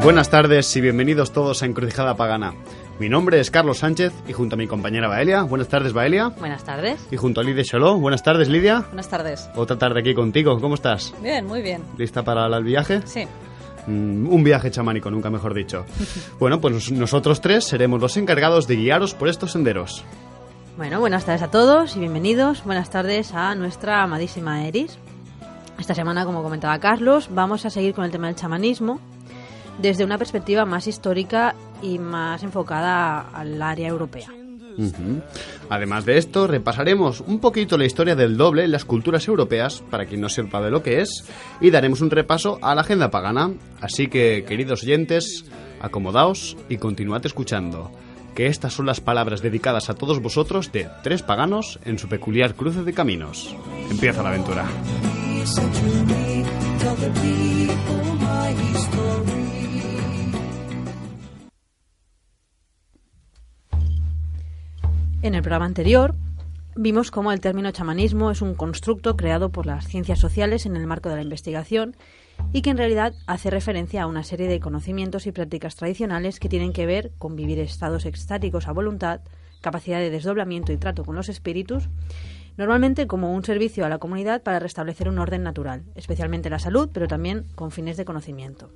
Buenas tardes y bienvenidos todos a Encrucijada Pagana. Mi nombre es Carlos Sánchez y junto a mi compañera Baelia. Buenas tardes, Baelia. Buenas tardes. Y junto a Lidia Xoló. Buenas tardes, Lidia. Buenas tardes. Otra tarde aquí contigo. ¿Cómo estás? Bien, muy bien. ¿Lista para el viaje? Sí. Un viaje chamánico, nunca mejor dicho. Bueno, pues nosotros tres seremos los encargados de guiaros por estos senderos. Bueno, buenas tardes a todos y bienvenidos. Buenas tardes a nuestra amadísima Eris. Esta semana, como comentaba Carlos, vamos a seguir con el tema del chamanismo desde una perspectiva más histórica y más enfocada al área europea. Además de esto, repasaremos un poquito la historia del doble en las culturas europeas, para quien no sepa de lo que es, y daremos un repaso a la agenda pagana. Así que, queridos oyentes, acomodaos y continuad escuchando, que estas son las palabras dedicadas a todos vosotros de tres paganos en su peculiar cruce de caminos. Empieza la aventura. En el programa anterior vimos cómo el término chamanismo es un constructo creado por las ciencias sociales en el marco de la investigación y que en realidad hace referencia a una serie de conocimientos y prácticas tradicionales que tienen que ver con vivir estados extáticos a voluntad, capacidad de desdoblamiento y trato con los espíritus, normalmente como un servicio a la comunidad para restablecer un orden natural, especialmente la salud, pero también con fines de conocimiento.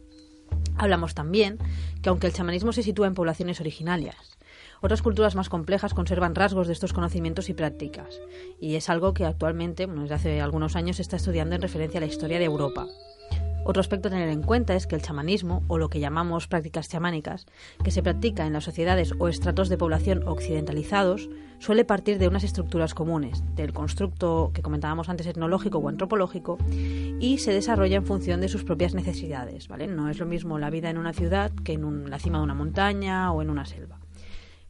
Hablamos también que aunque el chamanismo se sitúa en poblaciones originarias, otras culturas más complejas conservan rasgos de estos conocimientos y prácticas, y es algo que actualmente, desde hace algunos años, se está estudiando en referencia a la historia de Europa. Otro aspecto a tener en cuenta es que el chamanismo, o lo que llamamos prácticas chamánicas, que se practica en las sociedades o estratos de población occidentalizados, suele partir de unas estructuras comunes, del constructo que comentábamos antes etnológico o antropológico, y se desarrolla en función de sus propias necesidades, ¿vale? No es lo mismo la vida en una ciudad que en la cima de una montaña o en una selva.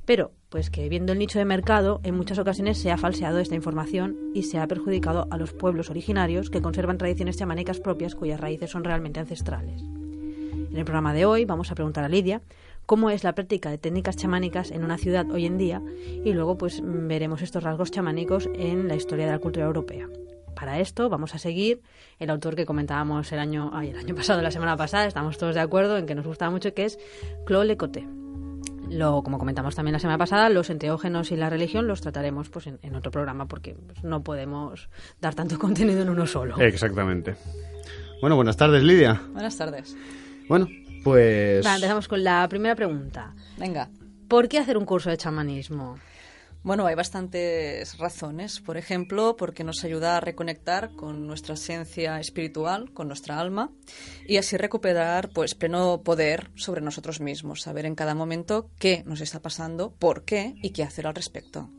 Pero, pues que viendo el nicho de mercado, en muchas ocasiones se ha falseado esta información y se ha perjudicado a los pueblos originarios que conservan tradiciones chamánicas propias cuyas raíces son realmente ancestrales. En el programa de hoy vamos a preguntar a Lidia cómo es la práctica de técnicas chamánicas en una ciudad hoy en día y luego pues veremos estos rasgos chamánicos en la historia de la cultura europea. Para esto vamos a seguir el autor que comentábamos el año pasado, la semana pasada, estamos todos de acuerdo en que nos gustaba mucho, que es Claude Lecoté. Como comentamos también la semana pasada, los enteógenos y la religión los trataremos pues en otro programa porque pues, no podemos dar tanto contenido en uno solo. Exactamente. Bueno, buenas tardes, Lidia. Buenas tardes. Bueno, pues... Empezamos con la primera pregunta. Venga. ¿Por qué hacer un curso de chamanismo? Bueno, hay bastantes razones. Por ejemplo, porque nos ayuda a reconectar con nuestra esencia espiritual, con nuestra alma, y así recuperar pues pleno poder sobre nosotros mismos, saber en cada momento qué nos está pasando, por qué y qué hacer al respecto.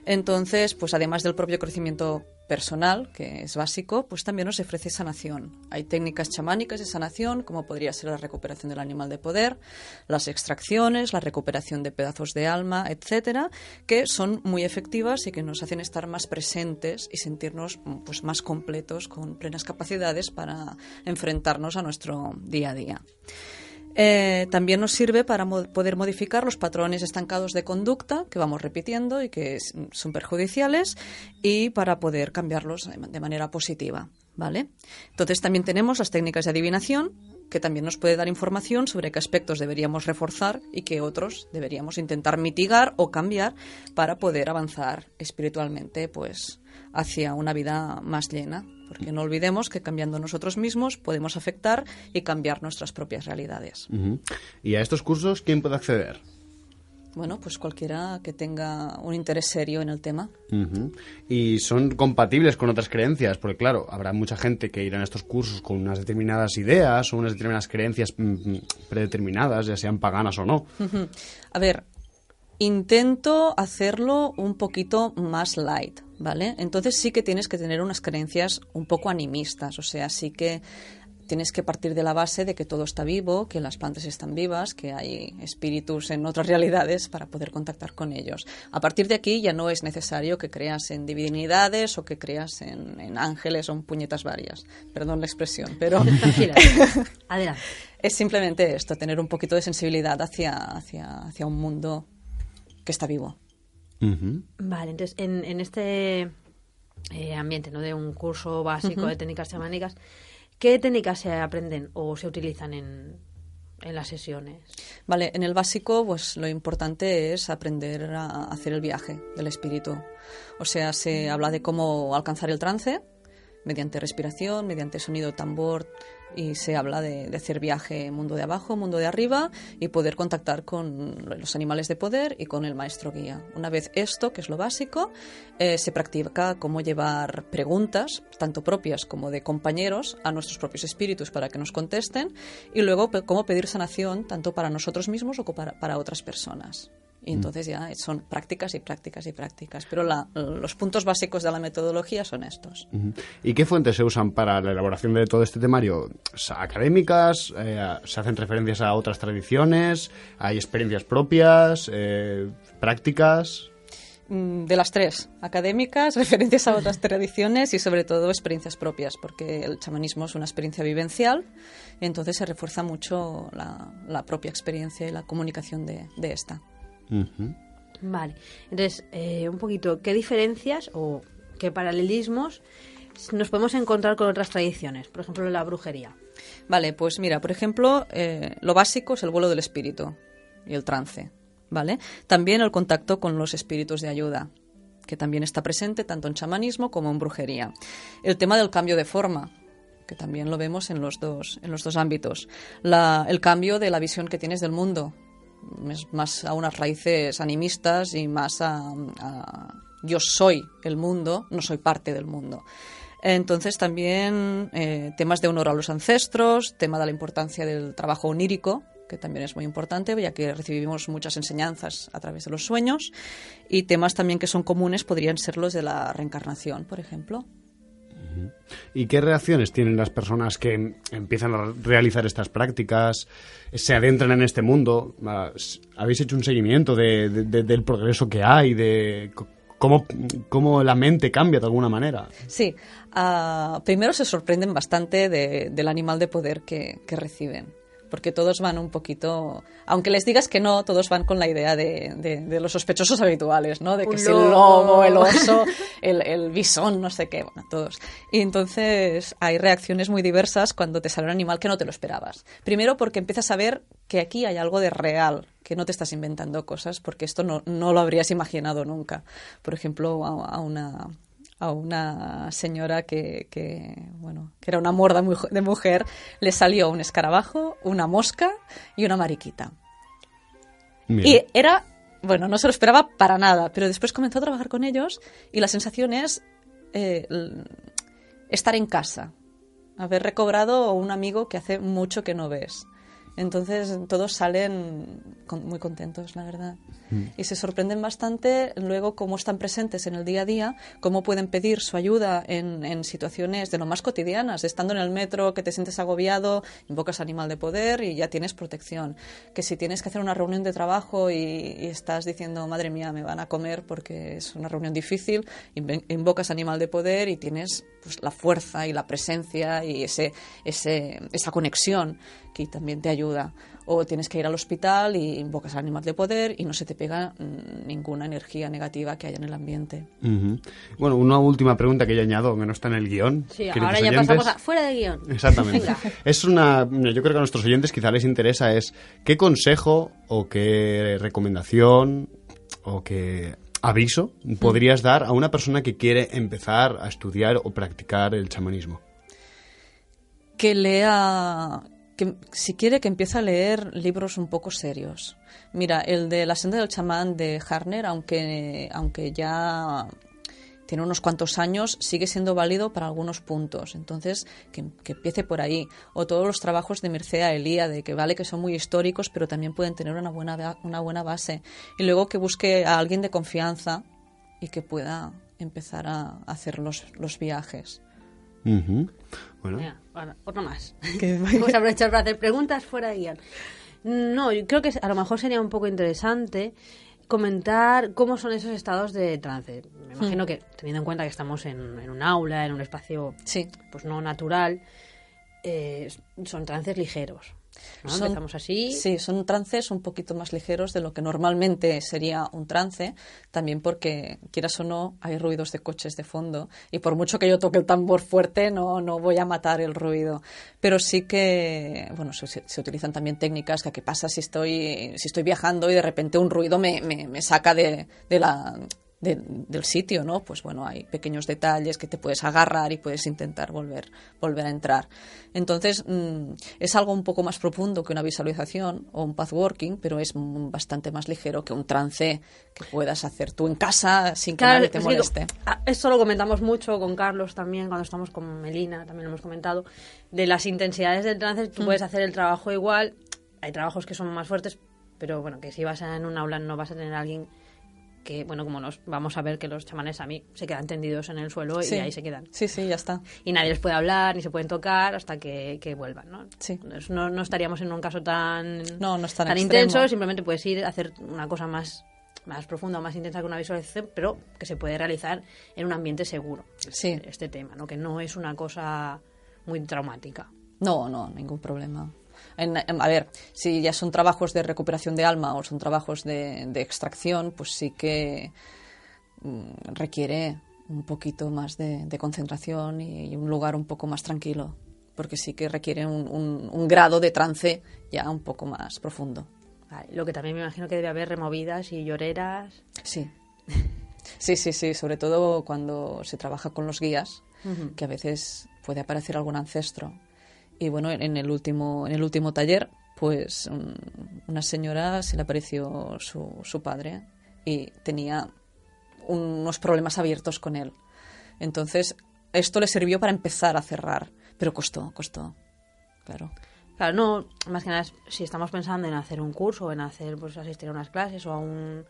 Entonces, pues además del propio crecimiento personal, que es básico, pues también nos ofrece sanación. Hay técnicas chamánicas de sanación, como podría ser la recuperación del animal de poder, las extracciones, la recuperación de pedazos de alma, etcétera, que son muy efectivas y que nos hacen estar más presentes y sentirnos pues más completos, con plenas capacidades para enfrentarnos a nuestro día a día. También nos sirve para poder modificar los patrones estancados de conducta que vamos repitiendo y que son perjudiciales y para poder cambiarlos de manera positiva, ¿vale? Entonces también tenemos las técnicas de adivinación, que también nos puede dar información sobre qué aspectos deberíamos reforzar y qué otros deberíamos intentar mitigar o cambiar para poder avanzar espiritualmente pues hacia una vida más llena. Porque no olvidemos que cambiando nosotros mismos podemos afectar y cambiar nuestras propias realidades. ¿Y a estos cursos quién puede acceder? Bueno, pues cualquiera que tenga un interés serio en el tema. ¿Y son compatibles con otras creencias? Porque claro, habrá mucha gente que irá a estos cursos con unas determinadas ideas o unas determinadas creencias predeterminadas, ya sean paganas o no. A ver, intento hacerlo un poquito más light, ¿vale? Entonces sí que tienes que tener unas creencias un poco animistas, o sea, sí que tienes que partir de la base de que todo está vivo, que las plantas están vivas, que hay espíritus en otras realidades para poder contactar con ellos. A partir de aquí ya no es necesario que creas en divinidades o que creas en ángeles o en puñetas varias. Perdón la expresión, pero... Tranquila, adelante. Es simplemente esto, tener un poquito de sensibilidad hacia un mundo que está vivo. Vale, entonces en este ambiente, ¿no?, de un curso básico de técnicas chamánicas, ¿qué técnicas se aprenden o se utilizan en en las sesiones? Vale, en el básico, pues lo importante es aprender a hacer el viaje del espíritu. O sea, se habla de cómo alcanzar el trance mediante respiración, mediante sonido de tambor, y se habla de hacer viaje mundo de abajo, mundo de arriba, y poder contactar con los animales de poder y con el maestro guía. Una vez esto, que es lo básico, se practica cómo llevar preguntas, tanto propias como de compañeros, a nuestros propios espíritus para que nos contesten, y luego cómo pedir sanación tanto para nosotros mismos o para otras personas. Y entonces ya son prácticas y prácticas y prácticas. Pero los puntos básicos de la metodología son estos. ¿Y qué fuentes se usan para la elaboración de todo este temario? ¿Académicas? ¿Se hacen referencias a otras tradiciones? ¿Hay experiencias propias? ¿Prácticas? De las tres, académicas, referencias a otras tradiciones y sobre todo experiencias propias, porque el chamanismo es una experiencia vivencial y entonces se refuerza mucho la propia experiencia y la comunicación de esta. Vale, entonces, un poquito, ¿qué diferencias o qué paralelismos nos podemos encontrar con otras tradiciones? Por ejemplo, la brujería. Vale, pues mira, por ejemplo, lo básico es el vuelo del espíritu y el trance, ¿vale? También el contacto con los espíritus de ayuda, que también está presente tanto en chamanismo como en brujería. El tema del cambio de forma, que también lo vemos en los dos ámbitos. El cambio de la visión que tienes del mundo, es más a unas raíces animistas y más a yo soy el mundo, no soy parte del mundo. Entonces también temas de honor a los ancestros, tema de la importancia del trabajo onírico, que también es muy importante, ya que recibimos muchas enseñanzas a través de los sueños, y temas también que son comunes podrían ser los de la reencarnación, por ejemplo. ¿Y qué reacciones tienen las personas que empiezan a realizar estas prácticas, se adentran en este mundo? ¿Habéis hecho un seguimiento del progreso que hay, de cómo la mente cambia de alguna manera? Sí, primero se sorprenden bastante del animal de poder que reciben. Porque todos van un poquito, aunque les digas que no, todos van con la idea de los sospechosos habituales, ¿no? De que si el lobo, el oso, el bisón, no sé qué, bueno, todos. Y entonces hay reacciones muy diversas cuando te sale un animal que no te lo esperabas. Primero porque empiezas a ver que aquí hay algo de real, que no te estás inventando cosas, porque esto no lo habrías imaginado nunca. Por ejemplo, a una señora que era una morda de mujer, le salió un escarabajo, una mosca y una mariquita. Mira. Y era, no se lo esperaba para nada, pero después comenzó a trabajar con ellos y la sensación es estar en casa, haber recobrado un amigo que hace mucho que no ves. Entonces todos salen muy contentos, la verdad. Y se sorprenden bastante luego cómo están presentes en el día a día, cómo pueden pedir su ayuda en situaciones de lo más cotidianas. Estando en el metro, que te sientes agobiado, invocas animal de poder y ya tienes protección. Que si tienes que hacer una reunión de trabajo y estás diciendo, madre mía, me van a comer porque es una reunión difícil, invocas animal de poder y tienes pues, la fuerza y la presencia y esa conexión que también te ayuda. O tienes que ir al hospital y invocas al animal de poder y no se te pega ninguna energía negativa que haya en el ambiente. Bueno, una última pregunta que yo añado, que no está en el guión. Sí, ahora ya pasamos a fuera de guión. Exactamente. Yo creo que a nuestros oyentes quizá les interesa es qué consejo o qué recomendación o qué aviso podrías dar a una persona que quiere empezar a estudiar o practicar el chamanismo. Que lea... Que si quiere que empiece a leer libros un poco serios. Mira, el de La senda del chamán de Harner, aunque ya tiene unos cuantos años, sigue siendo válido para algunos puntos. Entonces, que empiece por ahí. O todos los trabajos de Mircea Eliade, que vale que son muy históricos, pero también pueden tener una buena base. Y luego que busque a alguien de confianza y que pueda empezar a hacer los viajes. Bueno. Otro más. Vamos a aprovechar para hacer preguntas fuera de guión. No, yo creo que a lo mejor sería un poco interesante comentar cómo son esos estados de trance. Me imagino que, teniendo en cuenta que estamos en un aula, en un espacio pues no natural, son trances ligeros. ¿no? Empezamos así. Sí, son trances un poquito más ligeros de lo que normalmente sería un trance, también porque, quieras o no, hay ruidos de coches de fondo y por mucho que yo toque el tambor fuerte no voy a matar el ruido. Pero sí que, bueno, se utilizan también técnicas que qué pasa si estoy viajando y de repente un ruido me saca del sitio, ¿no? Pues bueno, hay pequeños detalles que te puedes agarrar y puedes intentar volver a entrar. Entonces, es algo un poco más profundo que una visualización o un pathworking, pero es bastante más ligero que un trance que puedas hacer tú en casa sin que nadie te moleste. Esto lo comentamos mucho con Carlos también, cuando estamos con Melina, también lo hemos comentado, de las intensidades del trance. Tú puedes hacer el trabajo igual, hay trabajos que son más fuertes, pero bueno, que si vas en un aula no vas a tener a alguien que, bueno, como nos vamos a ver que los chamanes a mí se quedan tendidos en el suelo y ahí se quedan. Sí, ya está. Y nadie les puede hablar, ni se pueden tocar hasta que vuelvan, ¿no? Sí. Entonces, no estaríamos en un caso tan tan intenso, simplemente puedes ir a hacer una cosa más profunda o más intensa que una visualización, pero que se puede realizar en un ambiente seguro. Sí. Este tema, ¿no? Que no es una cosa muy traumática. No, ningún problema. A ver, si ya son trabajos de recuperación de alma o son trabajos de extracción, pues sí que requiere un poquito más de concentración y un lugar un poco más tranquilo, porque sí que requiere un grado de trance ya un poco más profundo. Vale, lo que también me imagino que debe haber removidas y lloreras. Sí. Sí, sobre todo cuando se trabaja con los guías, que a veces puede aparecer algún ancestro. Y bueno, en el último taller, pues una señora se le apareció su padre y tenía unos problemas abiertos con él. Entonces, esto le sirvió para empezar a cerrar, pero costó, claro. Claro, no, más que nada, si estamos pensando en hacer un curso o en hacer, pues asistir a unas clases o a un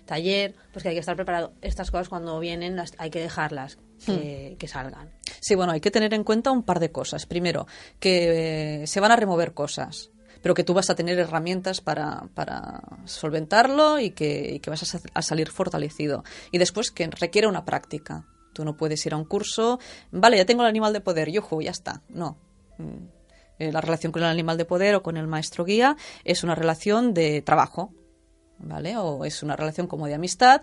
taller, pues que hay que estar preparado. Estas cosas cuando vienen hay que dejarlas que salgan. Sí, bueno, hay que tener en cuenta un par de cosas. Primero, que se van a remover cosas, pero que tú vas a tener herramientas para solventarlo y que vas a salir fortalecido. Y después que requiere una práctica. Tú no puedes ir a un curso, vale, ya tengo el animal de poder, yujú, ya está. No. La relación con el animal de poder o con el maestro guía es una relación de trabajo, ¿vale? O es una relación como de amistad.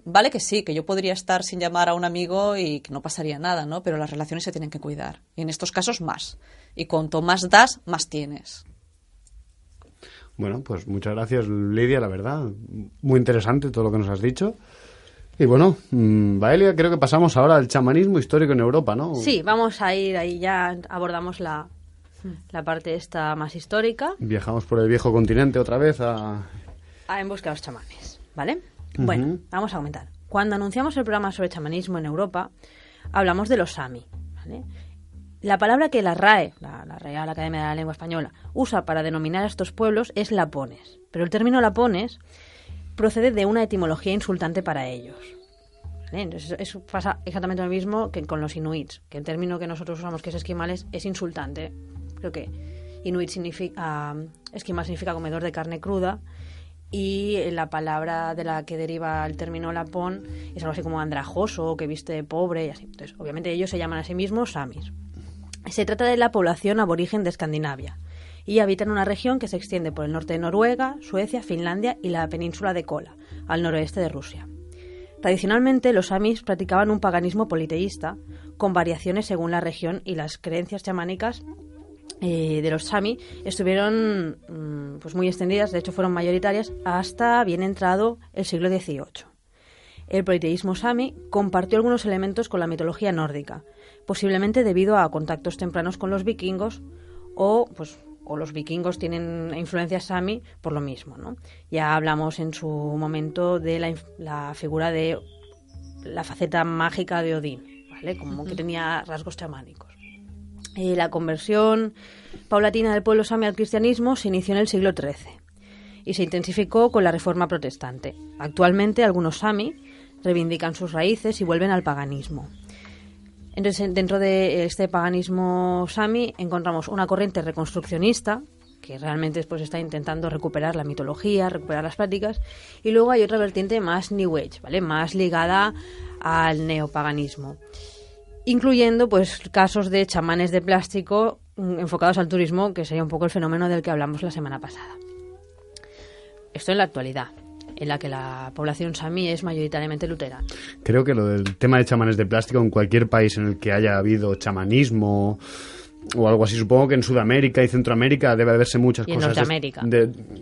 Vale que sí, que yo podría estar sin llamar a un amigo y que no pasaría nada, ¿no? Pero las relaciones se tienen que cuidar. Y en estos casos más. Y cuanto más das, más tienes. Bueno, pues muchas gracias, Lidia, la verdad. Muy interesante todo lo que nos has dicho. Y bueno, Baelia, creo que pasamos ahora al chamanismo histórico en Europa, ¿no? Sí, vamos a ir ahí, ya abordamos la parte esta más histórica. Viajamos por el viejo continente otra vez en busca de los chamanes, ¿vale? Bueno, vamos a comentar. Cuando anunciamos el programa sobre chamanismo en Europa, hablamos de los Sami, ¿vale? La palabra que la RAE, la Real Academia de la Lengua Española, usa para denominar a estos pueblos es lapones. Pero el término lapones procede de una etimología insultante para ellos, ¿vale? Entonces, eso pasa exactamente lo mismo que con los inuits, que el término que nosotros usamos, que es esquimales, es insultante. Creo que inuit significa, esquimal significa comedor de carne cruda, y la palabra de la que deriva el término lapón es algo así como andrajoso, que viste pobre y así. Entonces, obviamente ellos se llaman a sí mismos samis. Se trata de la población aborigen de Escandinavia y habitan una región que se extiende por el norte de Noruega, Suecia, Finlandia y la península de Kola, al noroeste de Rusia. Tradicionalmente, los samis practicaban un paganismo politeísta, con variaciones según la región, y las creencias chamánicas de los Sami estuvieron pues muy extendidas, de hecho fueron mayoritarias hasta bien entrado el siglo XVIII. El politeísmo Sami compartió algunos elementos con la mitología nórdica, posiblemente debido a contactos tempranos con los vikingos o los vikingos tienen influencias Sami por lo mismo, ¿no? Ya hablamos en su momento de la figura de la faceta mágica de Odín, ¿vale? Como que tenía rasgos chamánicos. La conversión paulatina del pueblo sami al cristianismo se inició en el siglo XIII y se intensificó con la Reforma Protestante. Actualmente algunos sami reivindican sus raíces y vuelven al paganismo. Entonces, dentro de este paganismo sami encontramos una corriente reconstruccionista que realmente después está intentando recuperar la mitología, recuperar las prácticas, y luego hay otra vertiente más New Age, ¿vale? Más ligada al neopaganismo, incluyendo pues casos de chamanes de plástico enfocados al turismo, que sería un poco el fenómeno del que hablamos la semana pasada. Esto en la actualidad, en la que la población sami es mayoritariamente luterana. Creo que lo del tema de chamanes de plástico en cualquier país en el que haya habido chamanismo o algo así, supongo que en Sudamérica y Centroamérica debe haberse muchas y cosas. En Norteamérica.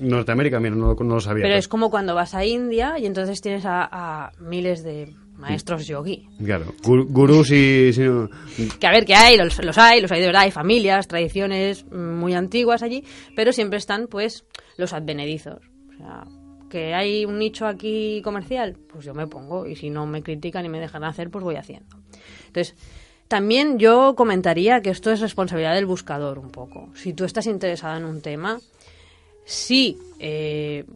Norteamérica, mira, no lo sabía. Pero es como cuando vas a India y entonces tienes a miles de maestros yogi. Claro, gurús y... Que a ver, que hay, los hay de verdad, hay familias, tradiciones muy antiguas allí, pero siempre están pues los advenedizos. O sea, que hay un nicho aquí comercial, pues yo me pongo, y si no me critican y me dejan hacer, pues voy haciendo. Entonces, también yo comentaría que esto es responsabilidad del buscador un poco. Si tú estás interesado en un tema, sí,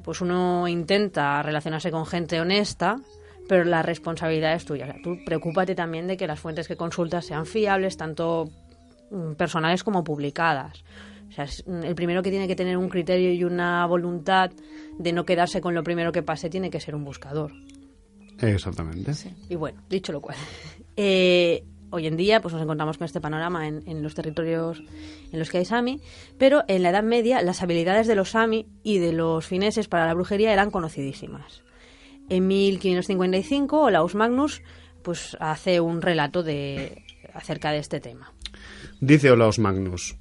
pues uno intenta relacionarse con gente honesta, pero la responsabilidad es tuya. O sea, tú preocúpate también de que las fuentes que consultas sean fiables, tanto personales como publicadas. O sea, el primero que tiene que tener un criterio y una voluntad de no quedarse con lo primero que pase tiene que ser un buscador. Exactamente. Sí. Y bueno, dicho lo cual, hoy en día pues nos encontramos con este panorama en los territorios en los que hay sami, pero en la Edad Media las habilidades de los sami y de los fineses para la brujería eran conocidísimas. En 1555 Olaus Magnus pues hace un relato acerca de este tema. Dice Olaus Magnus: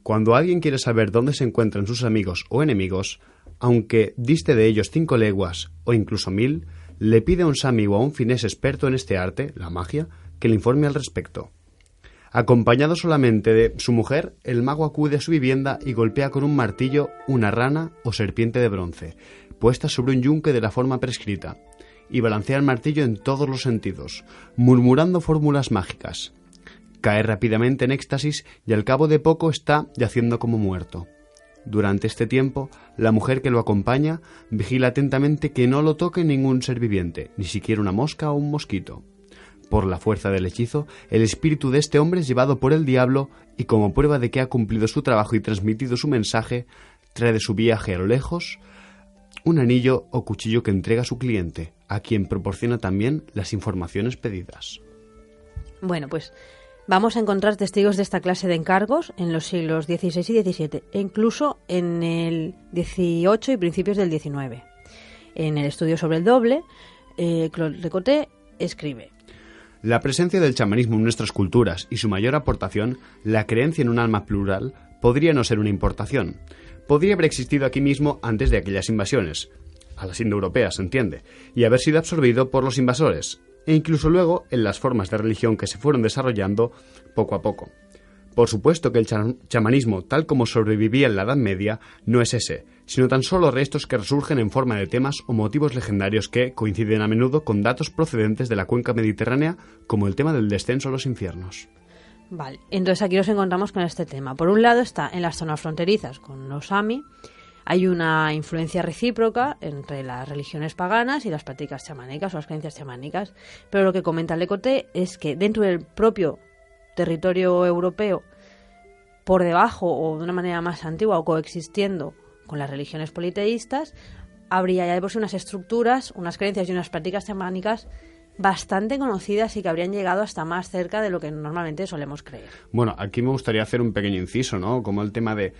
cuando alguien quiere saber dónde se encuentran sus amigos o enemigos, aunque diste de ellos 5 leguas o incluso 1000, le pide a un sami o a un finés experto en este arte, la magia, que le informe al respecto. Acompañado solamente de su mujer, el mago acude a su vivienda y golpea con un martillo una rana o serpiente de bronce, puesta sobre un yunque de la forma prescrita, y balancea el martillo en todos los sentidos, murmurando fórmulas mágicas. Cae rápidamente en éxtasis y al cabo de poco está yaciendo como muerto. Durante este tiempo, la mujer que lo acompaña vigila atentamente que no lo toque ningún ser viviente, ni siquiera una mosca o un mosquito. Por la fuerza del hechizo, el espíritu de este hombre es llevado por el diablo y, como prueba de que ha cumplido su trabajo y transmitido su mensaje, trae de su viaje a lo lejos un anillo o cuchillo que entrega a su cliente, a quien proporciona también las informaciones pedidas. Bueno, pues vamos a encontrar testigos de esta clase de encargos en los siglos XVI y XVII, e incluso en el XVIII y principios del XIX. En el estudio sobre el doble, Claude Lecoté escribe: la presencia del chamanismo en nuestras culturas y su mayor aportación, la creencia en un alma plural, podría no ser una importación. Podría haber existido aquí mismo antes de aquellas invasiones, a las indoeuropeas, se entiende, y haber sido absorbido por los invasores, e incluso luego en las formas de religión que se fueron desarrollando poco a poco. Por supuesto que el chamanismo, tal como sobrevivía en la Edad Media, no es ese, sino tan solo restos que resurgen en forma de temas o motivos legendarios que coinciden a menudo con datos procedentes de la cuenca mediterránea, como el tema del descenso a los infiernos. Vale, entonces aquí nos encontramos con este tema. Por un lado está en las zonas fronterizas con los sami, hay una influencia recíproca entre las religiones paganas y las prácticas chamánicas o las creencias chamánicas, pero lo que comenta Lecoté es que dentro del propio territorio europeo, por debajo o de una manera más antigua o coexistiendo con las religiones politeístas, habría ya de por sí unas estructuras, unas creencias y unas prácticas chamánicas bastante conocidas y que habrían llegado hasta más cerca de lo que normalmente solemos creer. Bueno, aquí me gustaría hacer un pequeño inciso, ¿no? Como el tema de...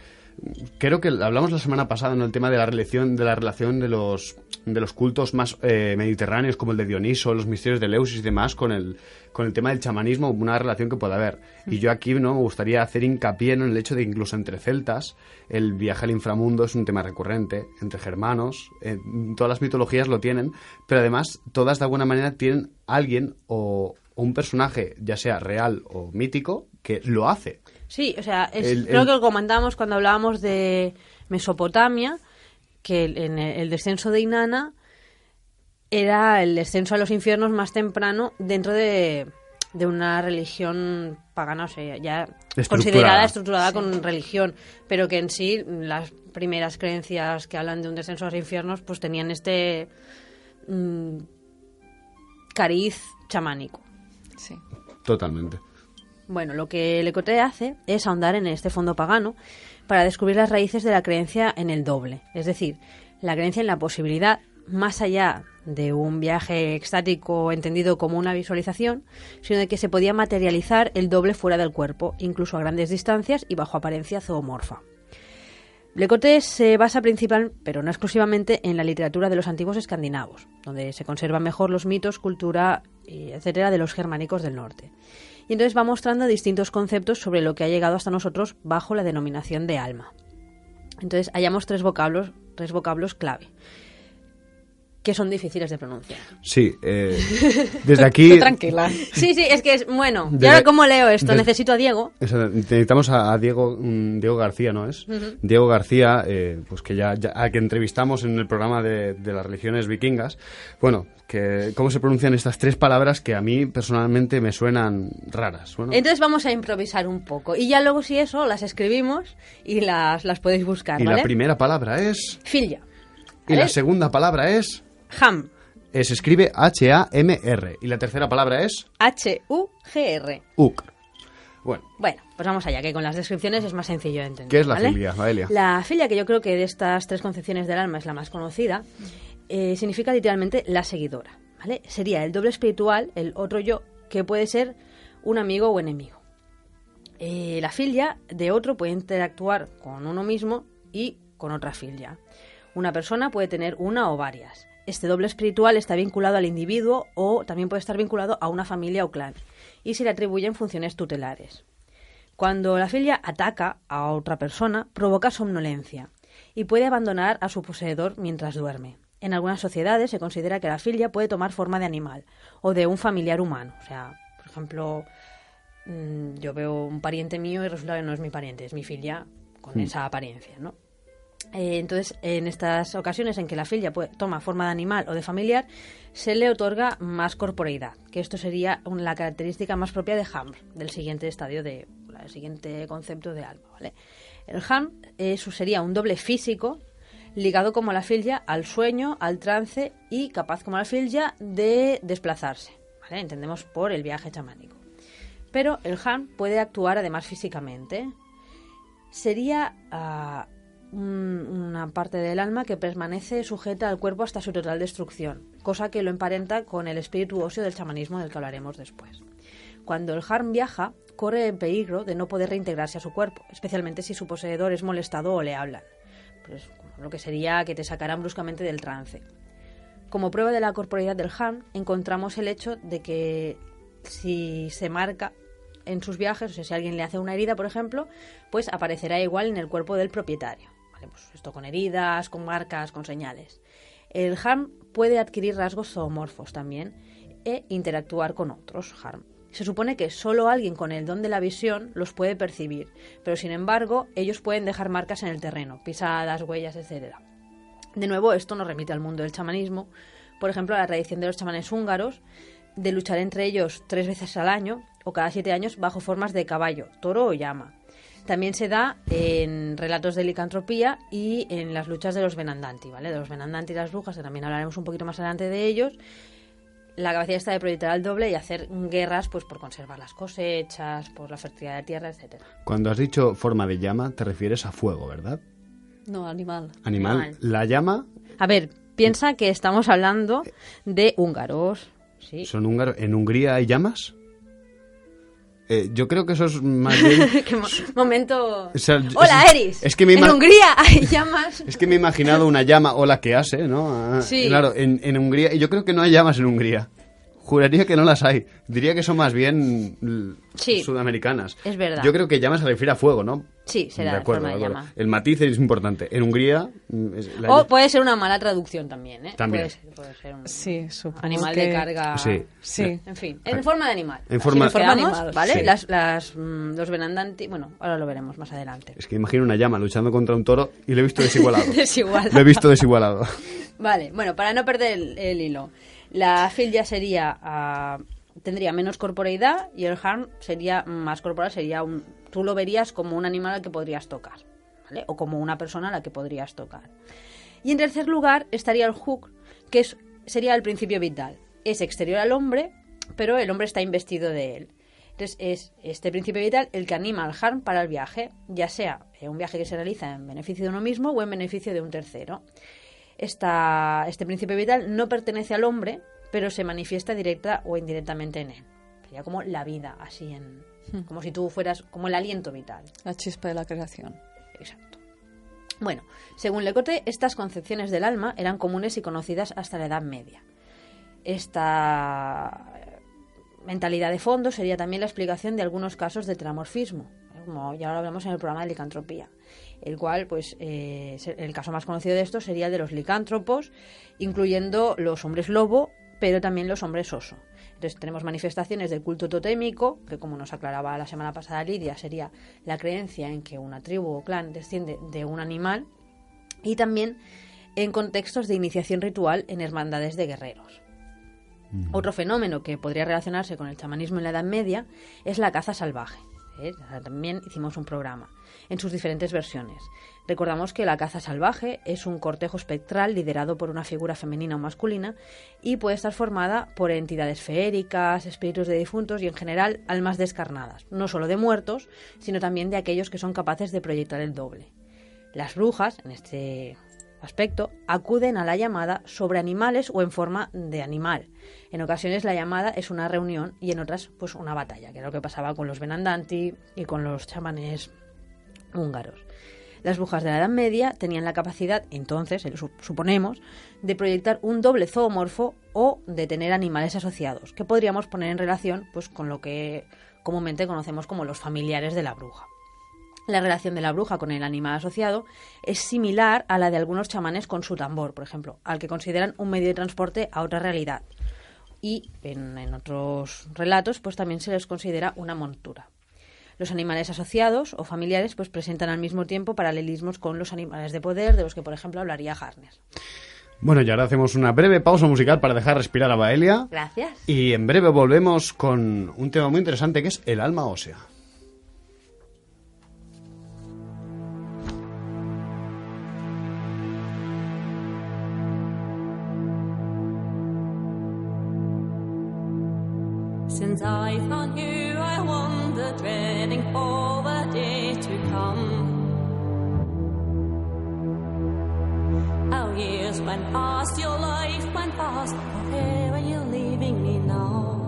Creo que hablamos la semana pasada en el tema de la relación de los cultos más mediterráneos, como el de Dioniso, los misterios de Eleusis y demás, con el tema del chamanismo, una relación que puede haber. Y yo aquí no me gustaría hacer hincapié en el hecho de que incluso entre celtas el viaje al inframundo es un tema recurrente, entre germanos, todas las mitologías lo tienen, pero además todas de alguna manera tienen alguien o un personaje, ya sea real o mítico, que lo hace. Sí, o sea, creo que lo comentamos cuando hablábamos de Mesopotamia, que en el descenso de Inanna era el descenso a los infiernos más temprano dentro de una religión pagana, o sea, ya considerada estructurada con religión, pero que en sí las primeras creencias que hablan de un descenso a los infiernos pues tenían este cariz chamánico. Sí. Totalmente. Bueno, lo que Lecoté hace es ahondar en este fondo pagano para descubrir las raíces de la creencia en el doble, es decir, la creencia en la posibilidad más allá de un viaje extático entendido como una visualización, sino de que se podía materializar el doble fuera del cuerpo, incluso a grandes distancias y bajo apariencia zoomorfa. Lecoté se basa principal, pero no exclusivamente, en la literatura de los antiguos escandinavos, donde se conservan mejor los mitos, cultura, etcétera, de los germánicos del norte. Y entonces va mostrando distintos conceptos sobre lo que ha llegado hasta nosotros bajo la denominación de alma. Entonces hallamos tres vocablos clave, que son difíciles de pronunciar. Sí, desde aquí... Tú tranquila. Sí, es que es... Bueno, Desde- ¿y ahora cómo leo esto? desde- Necesito a Diego. Necesitamos a Diego García, ¿no es? Diego García, pues que ya a que entrevistamos en el programa de las religiones vikingas. Bueno, que cómo se pronuncian estas tres palabras que a mí personalmente me suenan raras. Bueno, Entonces vamos a improvisar un poco. Y ya luego, si eso, las escribimos y las podéis buscar, y ¿vale? la primera palabra es... Filia. Y ¿Vale? la segunda palabra es... Ham. Se escribe H-A-M-R. Y la tercera palabra es... H-U-G-R. Uk. Bueno, Bueno, pues vamos allá, que con las descripciones es más sencillo de entender. ¿qué es la ¿vale? filia, Noelia? La filia, que yo creo que de estas tres concepciones del alma es la más conocida, significa literalmente la seguidora, ¿vale? Sería el doble espiritual, el otro yo, que puede ser un amigo o enemigo. La filia de otro puede interactuar con uno mismo y con otra filia. Una persona puede tener una o varias. Este doble espiritual está vinculado al individuo o también puede estar vinculado a una familia o clan y se le atribuyen funciones tutelares. Cuando la filia ataca a otra persona, provoca somnolencia y puede abandonar a su poseedor mientras duerme. En algunas sociedades se considera que la filia puede tomar forma de animal o de un familiar humano. O sea, por ejemplo, yo veo un pariente mío y resulta que no es mi pariente, es mi filia con esa apariencia, ¿no? Entonces, en estas ocasiones en que la filia toma forma de animal o de familiar, se le otorga más corporeidad, que esto sería la característica más propia de Ham, del siguiente estadio del siguiente concepto de alma, ¿vale? El Ham sería un doble físico ligado como la filia al sueño, al trance y capaz como la filia de desplazarse, ¿vale? Entendemos por el viaje chamánico. Pero el Ham puede actuar además físicamente. Sería una parte del alma que permanece sujeta al cuerpo hasta su total destrucción, cosa que lo emparenta con el espíritu óseo del chamanismo del que hablaremos después. Cuando el Harm viaja, corre el peligro de no poder reintegrarse a su cuerpo, especialmente si su poseedor es molestado o le hablan, pues, lo que sería que te sacaran bruscamente del trance. Como prueba de la corporeidad del Harm, encontramos el hecho de que si se marca en sus viajes, o sea, si alguien le hace una herida, por ejemplo, pues aparecerá igual en el cuerpo del propietario. ¿Vale? Pues esto con heridas, con marcas, con señales. El Harm puede adquirir rasgos zoomorfos también e interactuar con otros Harm. Se supone que solo alguien con el don de la visión los puede percibir, pero sin embargo ellos pueden dejar marcas en el terreno, pisadas, huellas, etc. De nuevo, esto nos remite al mundo del chamanismo, por ejemplo, a la tradición de los chamanes húngaros, de luchar entre ellos 3 veces al año o cada 7 años bajo formas de caballo, toro o llama. También se da en relatos de licantropía y en las luchas de los Venandanti, ¿vale? De los Venandanti y las brujas, que también hablaremos un poquito más adelante de ellos. La capacidad está de proyectar al doble y hacer guerras pues por conservar las cosechas, por la fertilidad de la tierra, etcétera. Cuando has dicho forma de llama, te refieres a fuego, ¿verdad? No, animal. Animal. La llama... A ver, piensa que estamos hablando de húngaros. Sí. ¿Son húngaros? ¿En Hungría hay llamas? Yo creo que eso es más bien... Qué momento... O sea, Hola, Eris. Es que en Hungría hay llamas. Es que me he imaginado una llama o la que hace, ¿no? Sí. Claro, en Hungría... Y yo creo que no hay llamas en Hungría. Juraría que no las hay. Diría que son más bien Sí, sudamericanas. es verdad. Yo creo que llama se refiere a fuego, ¿no? Sí, será de acuerdo, forma de de acuerdo. llama. El matiz es importante. En Hungría... O puede ser una mala traducción también, ¿eh? También. Puede ser un Sí, supongo animal que... de carga... Sí. Sí. En fin, en forma de animal. En Así forma- nos quedamos, animal, ¿vale? sí. Los Venandanti... Bueno, ahora lo veremos más adelante. Es que imagino una llama luchando contra un toro y lo he visto desigualado. Desigual. Lo he visto desigualado. Vale, bueno, para no perder el hilo. La filia sería... tendría menos corporeidad y el harm sería más corporal, sería tú lo verías como un animal al que podrías tocar, ¿vale? O como una persona a la que podrías tocar. Y en tercer lugar estaría el huk, que sería el principio vital. Es exterior al hombre, pero el hombre está investido de él. Entonces es este principio vital el que anima al harm para el viaje, ya sea un viaje que se realiza en beneficio de uno mismo o en beneficio de un tercero. Este principio vital no pertenece al hombre, pero se manifiesta directa o indirectamente en él. Sería como la vida, así como si tú fueras como el aliento vital. La chispa de la creación. Exacto. Bueno, según Lecote, estas concepciones del alma eran comunes y conocidas hasta la Edad Media. Esta mentalidad de fondo sería también la explicación de algunos casos de teramorfismo, como ya lo hablamos en el programa de licantropía, el cual, pues, el caso más conocido de esto sería el de los licántropos, incluyendo los hombres lobo, pero también los hombres oso. Entonces tenemos manifestaciones del culto totémico, que como nos aclaraba la semana pasada Lidia, sería la creencia en que una tribu o clan desciende de un animal, y también en contextos de iniciación ritual en hermandades de guerreros. Otro fenómeno que podría relacionarse con el chamanismo en la Edad Media es la caza salvaje. También hicimos un programa en sus diferentes versiones. Recordamos que la caza salvaje es un cortejo espectral liderado por una figura femenina o masculina y puede estar formada por entidades feéricas, espíritus de difuntos y en general almas descarnadas, no solo de muertos, sino también de aquellos que son capaces de proyectar el doble. Las brujas, en este aspecto, acuden a la llamada sobre animales o en forma de animal. En ocasiones la llamada es una reunión y en otras pues una batalla, que era lo que pasaba con los Benandanti y con los chamanes húngaros. Las brujas de la Edad Media tenían la capacidad, entonces, suponemos, de proyectar un doble zoomorfo o de tener animales asociados, que podríamos poner en relación pues con lo que comúnmente conocemos como los familiares de la bruja. La relación de la bruja con el animal asociado es similar a la de algunos chamanes con su tambor, por ejemplo, al que consideran un medio de transporte a otra realidad. Y en otros relatos pues también se les considera una montura. Los animales asociados o familiares pues presentan al mismo tiempo paralelismos con los animales de poder, de los que por ejemplo hablaría Harner. Bueno, y ahora hacemos una breve pausa musical para dejar respirar a Baelia. Gracias. Y en breve volvemos con un tema muy interesante que es el alma ósea. Since I found you, I wander, dreading for the day to come. Our years went past, your life went past, but where are you leaving me now?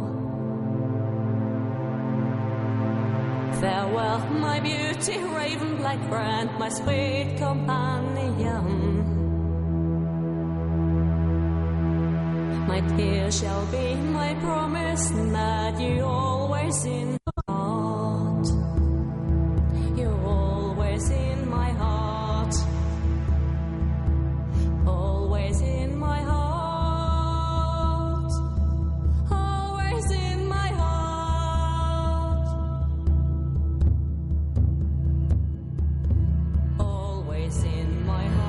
Farewell, my beauty, raven black friend, my sweet companion. My tears shall be my promise that you always in my heart. You're always in my heart. Always in my heart. Always in my heart. Always in my heart.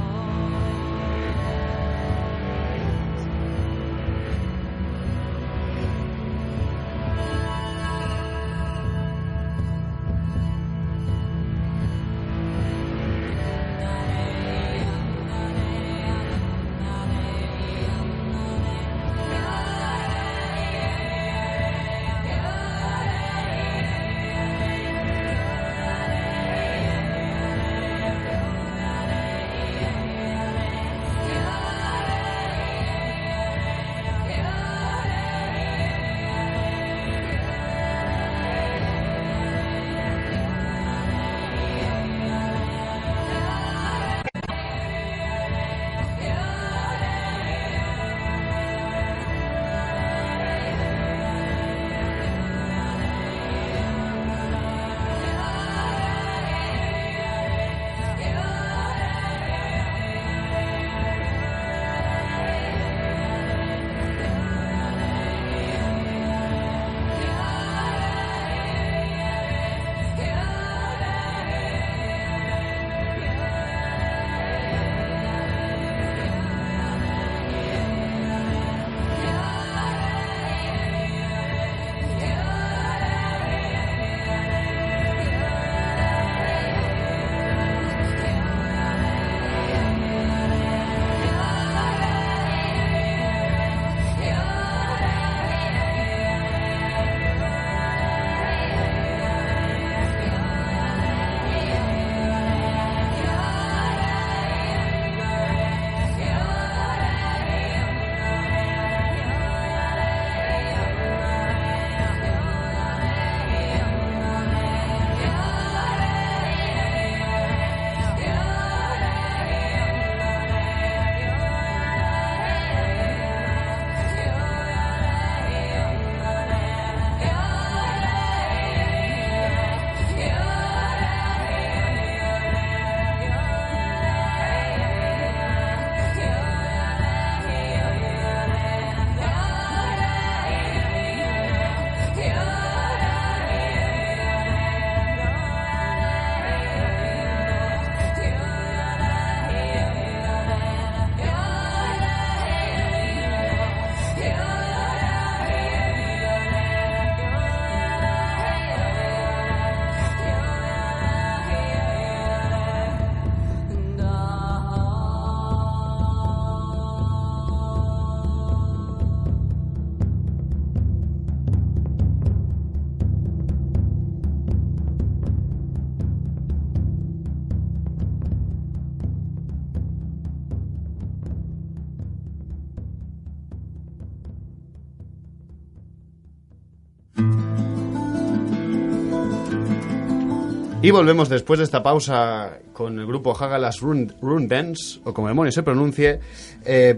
Y volvemos después de esta pausa con el grupo Hagalas Rune Dance, o como demonios se pronuncie,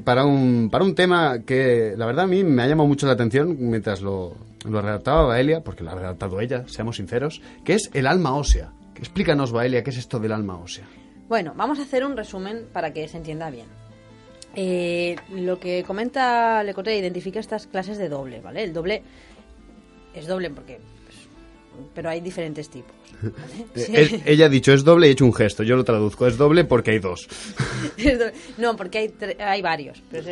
para un tema que la verdad a mí me ha llamado mucho la atención mientras lo redactaba Baelia, porque lo ha redactado ella, seamos sinceros, que es el alma ósea. Explícanos, Baelia, ¿qué es esto del alma ósea? Bueno, vamos a hacer un resumen para que se entienda bien. Lo que comenta Lecotre identifica estas clases de doble, ¿vale? El doble es doble porque... pero hay diferentes tipos, ¿vale? Sí. Ella ha dicho es doble y he hecho un gesto. Yo lo traduzco, es doble porque hay dos. No, porque hay varios. Pero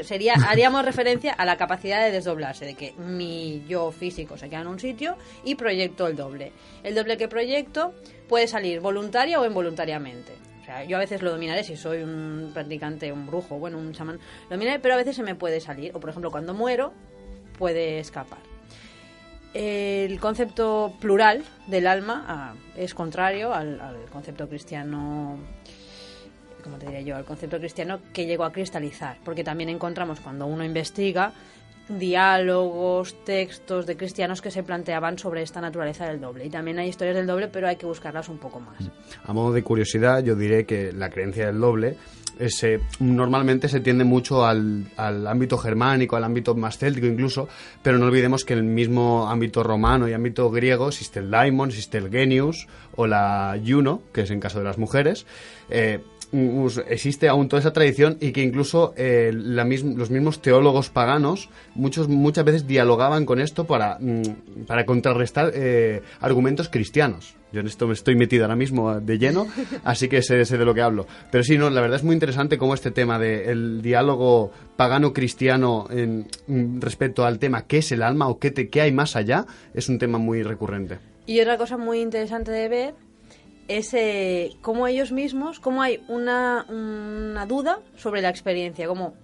haríamos referencia a la capacidad de desdoblarse, de que mi yo físico se queda en un sitio y proyecto el doble. El doble que proyecto puede salir voluntaria o involuntariamente. O sea, yo a veces lo dominaré si soy un practicante, un brujo, bueno, un chamán, lo dominaré, pero a veces se me puede salir. O, por ejemplo, cuando muero, puede escapar. El concepto plural del alma es contrario al concepto cristiano, ¿cómo te diría yo? Al concepto cristiano que llegó a cristalizar, porque también encontramos cuando uno investiga diálogos, textos de cristianos que se planteaban sobre esta naturaleza del doble. Y también hay historias del doble, pero hay que buscarlas un poco más. A modo de curiosidad, yo diré que la creencia del doble normalmente se tiende mucho al ámbito germánico, al ámbito más céltico incluso, pero no olvidemos que en el mismo ámbito romano y ámbito griego existe el daimon, existe el genius o la Juno, que es en caso de las mujeres. Existe aún toda esa tradición y que incluso los mismos teólogos paganos muchas veces dialogaban con esto para contrarrestar argumentos cristianos. Yo en esto me estoy metido ahora mismo de lleno, así que sé de lo que hablo. Pero sí, no, la verdad es muy interesante cómo este tema del diálogo pagano-cristiano respecto al tema ¿qué es el alma? O ¿qué hay más allá? Es un tema muy recurrente. Y otra cosa muy interesante de ver es cómo ellos mismos, cómo hay una duda sobre la experiencia, como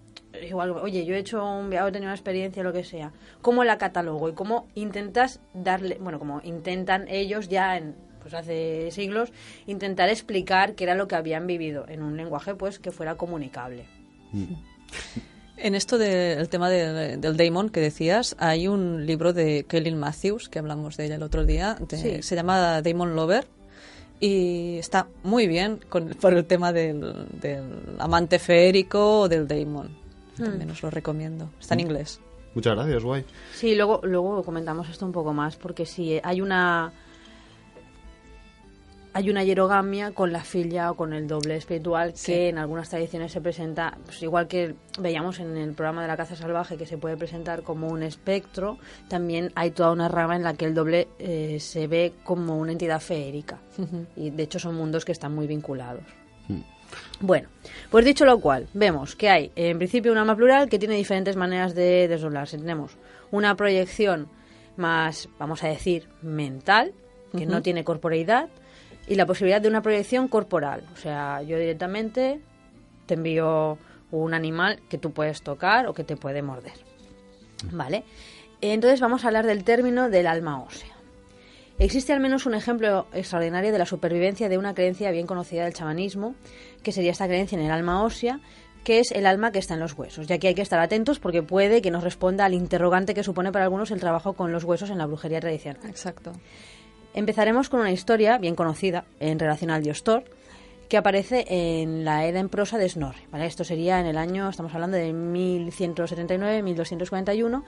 igual, oye, yo he hecho un viaje, he tenido una experiencia, lo que sea, cómo la catalogo y cómo intentas darle, bueno, como intentan ellos ya hace siglos, intentar explicar qué era lo que habían vivido en un lenguaje pues que fuera comunicable. En esto del tema del daemon que decías, hay un libro de Kaylin Matthews, que hablamos de ella el otro día, sí. Se llama Daemon Lover, y está muy bien por el tema del amante feérico o del daemon. También os lo recomiendo. Está en inglés. Muchas gracias, guay. Sí, luego comentamos esto un poco más, porque sí, hay una hierogamia con la filia o con el doble espiritual que sí, en algunas tradiciones se presenta, pues igual que veíamos en el programa de la caza salvaje, que se puede presentar como un espectro, también hay toda una rama en la que el doble se ve como una entidad feérica. Y de hecho son mundos que están muy vinculados. Bueno, pues dicho lo cual, vemos que hay en principio un alma plural que tiene diferentes maneras de desdoblarse. Tenemos una proyección más, vamos a decir, mental, que no tiene corporeidad, y la posibilidad de una proyección corporal. O sea, yo directamente te envío un animal que tú puedes tocar o que te puede morder. ¿Vale? Entonces vamos a hablar del término del alma ósea. Existe al menos un ejemplo extraordinario de la supervivencia de una creencia bien conocida del chamanismo, que sería esta creencia en el alma ósea, que es el alma que está en los huesos. Ya que hay que estar atentos porque puede que nos responda al interrogante que supone para algunos el trabajo con los huesos en la brujería tradicional. Exacto. Empezaremos con una historia bien conocida en relación al dios Thor, que aparece en la Edda en prosa de Snorri. ¿Vale? Esto sería en el año, estamos hablando de 1179-1241,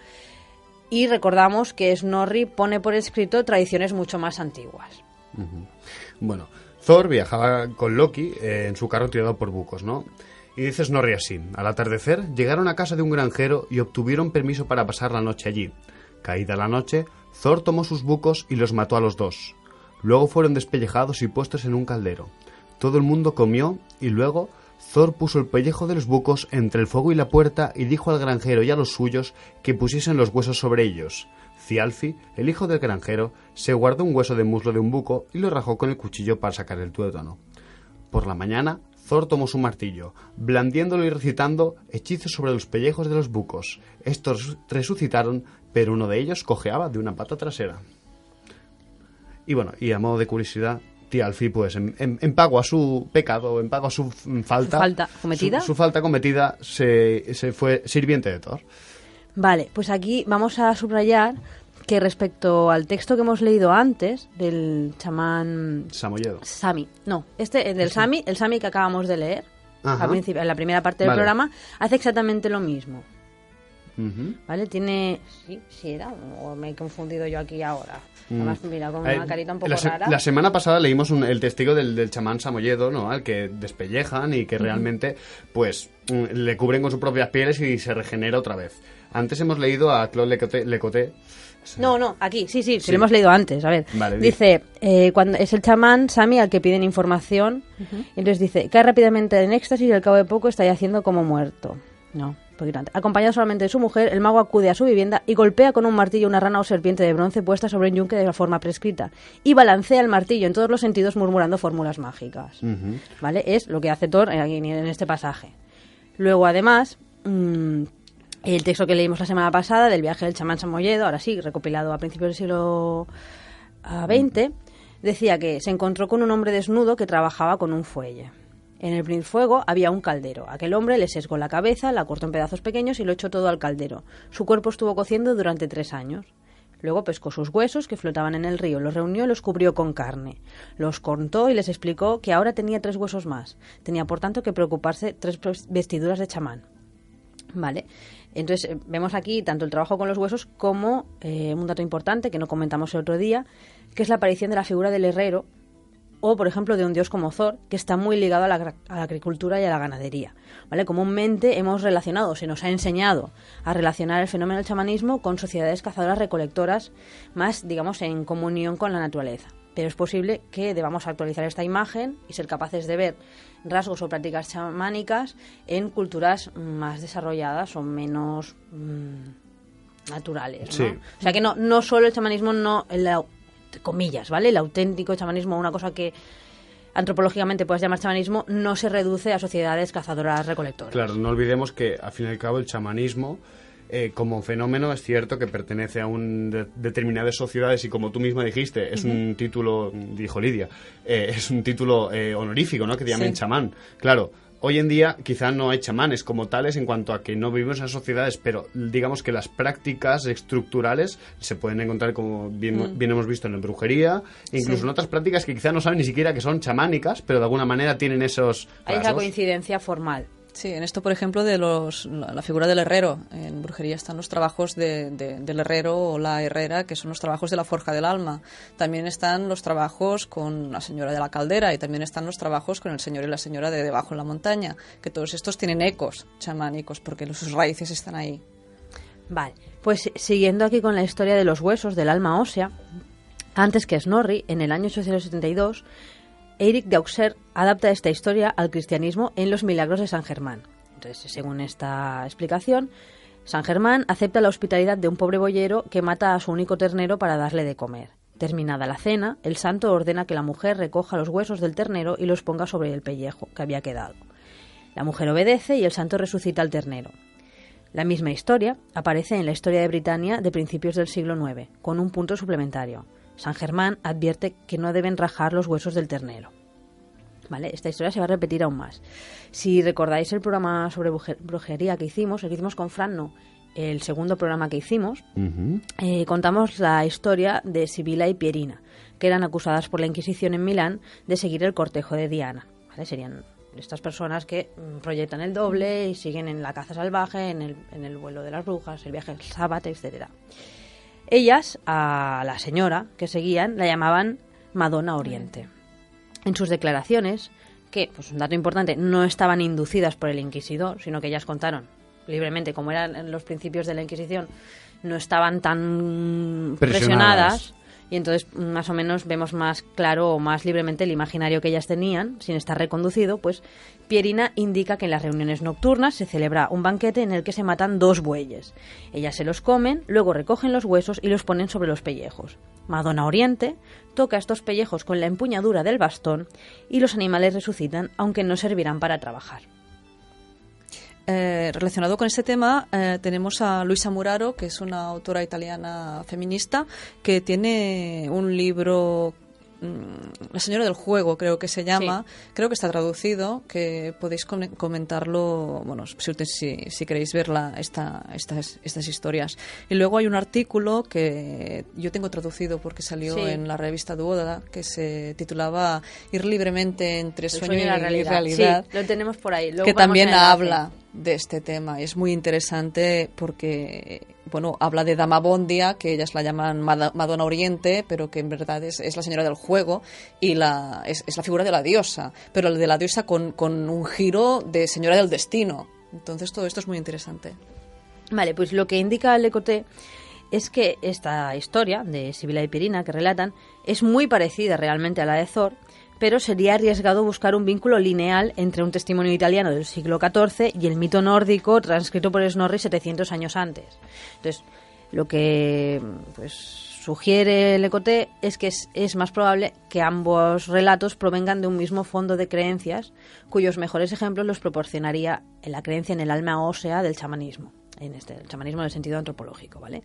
y recordamos que Snorri pone por escrito tradiciones mucho más antiguas. Bueno, Thor viajaba con Loki en su carro tirado por bucos, ¿no? Y dice Snorri así: al atardecer llegaron a casa de un granjero y obtuvieron permiso para pasar la noche allí. Caída la noche, Thor tomó sus bucos y los mató a los dos. Luego fueron despellejados y puestos en un caldero. Todo el mundo comió y luego Thor puso el pellejo de los bucos entre el fuego y la puerta y dijo al granjero y a los suyos que pusiesen los huesos sobre ellos. Thialfi, el hijo del granjero, se guardó un hueso de muslo de un buco y lo rajó con el cuchillo para sacar el tuétano. Por la mañana, Thor tomó su martillo, blandiéndolo y recitando hechizos sobre los pellejos de los bucos. Estos resucitaron, pero uno de ellos cojeaba de una pata trasera. Y bueno, y a modo de curiosidad, Thialfi, pues en pago a su pecado, en pago a su falta cometida, su falta cometida, se fue sirviente de Thor. Vale, pues aquí vamos a subrayar que respecto al texto que hemos leído antes, del chamán Samoyedo. Sami, no, el Sami que acabamos de leer, Ajá. al principio, en la primera parte del Vale. programa, hace exactamente lo mismo. Ujú. ¿Vale? Tiene... Sí era, o me he confundido yo aquí ahora. Además, mira, con una carita un poco rara. La semana pasada leímos el testigo del chamán Samoyedo, ¿no? Al que despellejan y que realmente, pues, le cubren con sus propias pieles y se regenera otra vez. Antes hemos leído a Claude Lecoté. No, aquí, sí, lo hemos leído antes, a ver. Vale, dice, cuando es el chamán Sami al que piden información, y entonces dice, cae rápidamente en éxtasis y al cabo de poco está yaciendo como muerto. No, un poquito antes. Acompañado solamente de su mujer, el mago acude a su vivienda y golpea con un martillo una rana o serpiente de bronce puesta sobre un yunque de la forma prescrita, y balancea el martillo en todos los sentidos murmurando fórmulas mágicas. ¿Vale? Es lo que hace Thor aquí en este pasaje. Luego, además... el texto que leímos la semana pasada del viaje del chamán Samoyedo, ahora sí, recopilado a principios del siglo XX, decía que se encontró con un hombre desnudo que trabajaba con un fuelle. En el primer fuego había un caldero. Aquel hombre le sesgó la cabeza, la cortó en pedazos pequeños y lo echó todo al caldero. Su cuerpo estuvo cociendo durante 3 años. Luego pescó sus huesos que flotaban en el río, los reunió y los cubrió con carne. Los contó y les explicó que ahora tenía 3 huesos más. Tenía, por tanto, que preocuparse 3 vestiduras de chamán. Vale, entonces vemos aquí tanto el trabajo con los huesos como un dato importante que no comentamos el otro día, que es la aparición de la figura del herrero o, por ejemplo, de un dios como Thor, que está muy ligado a la agricultura y a la ganadería. ¿Vale? Comúnmente hemos relacionado, se nos ha enseñado a relacionar el fenómeno del chamanismo con sociedades cazadoras-recolectoras más, digamos, en comunión con la naturaleza. Pero es posible que debamos actualizar esta imagen y ser capaces de ver rasgos o prácticas chamánicas en culturas más desarrolladas o menos naturales, ¿no? Sí. O sea que no solo el chamanismo, comillas, ¿vale? El auténtico chamanismo, una cosa que antropológicamente puedes llamar chamanismo, no se reduce a sociedades cazadoras-recolectoras. Claro, no olvidemos que, al fin y al cabo, el chamanismo, como fenómeno, es cierto que pertenece a determinadas sociedades y, como tú misma dijiste, es un título, dijo Lidia, es un título honorífico, ¿no? Que te llamen chamán. Claro, hoy en día quizá no hay chamanes como tales en cuanto a que no vivimos en esas sociedades, pero digamos que las prácticas estructurales se pueden encontrar, como bien hemos visto, en la brujería, incluso en otras prácticas que quizá no saben ni siquiera que son chamánicas, pero de alguna manera tienen esos Hay esa rasgos. coincidencia formal. Sí, en esto, por ejemplo, de la figura del herrero. En brujería están los trabajos del herrero o la herrera, que son los trabajos de la forja del alma. También están los trabajos con la señora de la caldera y también están los trabajos con el señor y la señora de debajo en la montaña, que todos estos tienen ecos chamánicos porque sus raíces están ahí. Vale, pues siguiendo aquí con la historia de los huesos del alma ósea, antes que Snorri, en el año 872, Eirik de Auxerre adapta esta historia al cristianismo en Los Milagros de San Germán. Entonces, según esta explicación, San Germán acepta la hospitalidad de un pobre boyero que mata a su único ternero para darle de comer. Terminada la cena, el santo ordena que la mujer recoja los huesos del ternero y los ponga sobre el pellejo que había quedado. La mujer obedece y el santo resucita al ternero. La misma historia aparece en la historia de Britania de principios del siglo IX, con un punto suplementario. San Germán advierte que no deben rajar los huesos del ternero. ¿Vale? Esta historia se va a repetir aún más. Si recordáis el programa sobre brujería que hicimos, el que hicimos con Franno, el segundo programa que hicimos, contamos la historia de Sibila y Pierina, que eran acusadas por la Inquisición en Milán de seguir el cortejo de Diana. ¿Vale? Serían estas personas que proyectan el doble y siguen en la caza salvaje, en el vuelo de las brujas, el viaje del sábado, etc. Ellas, a la señora que seguían, la llamaban Madonna Oriente. En sus declaraciones, que, pues un dato importante, no estaban inducidas por el inquisidor, sino que ellas contaron libremente, como eran en los principios de la Inquisición, no estaban tan presionadas. Y entonces más o menos vemos más claro o más libremente el imaginario que ellas tenían, sin estar reconducido. Pues Pierina indica que en las reuniones nocturnas se celebra un banquete en el que se matan 2 bueyes. Ellas se los comen, luego recogen los huesos y los ponen sobre los pellejos. Madonna Oriente toca estos pellejos con la empuñadura del bastón y los animales resucitan, aunque no servirán para trabajar. Relacionado con este tema, tenemos a Luisa Muraro, que es una autora italiana feminista, que tiene un libro La señora del juego, creo que se llama. Sí. Creo que está traducido, que podéis comentarlo, bueno, si queréis ver estas historias. Y luego hay un artículo que yo tengo traducido porque salió en la revista Duoda, que se titulaba Ir libremente entre sueño y realidad. Sí, lo tenemos por ahí. Luego que también habla de este tema. Es muy interesante porque, bueno, habla de Dama Bondia, que ellas la llaman Madonna Oriente, pero que en verdad es la señora del juego y es la figura de la diosa, pero de la diosa con un giro de señora del destino. Entonces todo esto es muy interesante. Vale, pues lo que indica Le Coté es que esta historia de Sibila y Pirina que relatan es muy parecida realmente a la de Thor, pero sería arriesgado buscar un vínculo lineal entre un testimonio italiano del siglo XIV y el mito nórdico transcrito por Snorri 700 años antes. Entonces, lo que sugiere Le Coté es que es más probable que ambos relatos provengan de un mismo fondo de creencias, cuyos mejores ejemplos los proporcionaría la creencia en el alma ósea del chamanismo, el chamanismo en el sentido antropológico, ¿vale?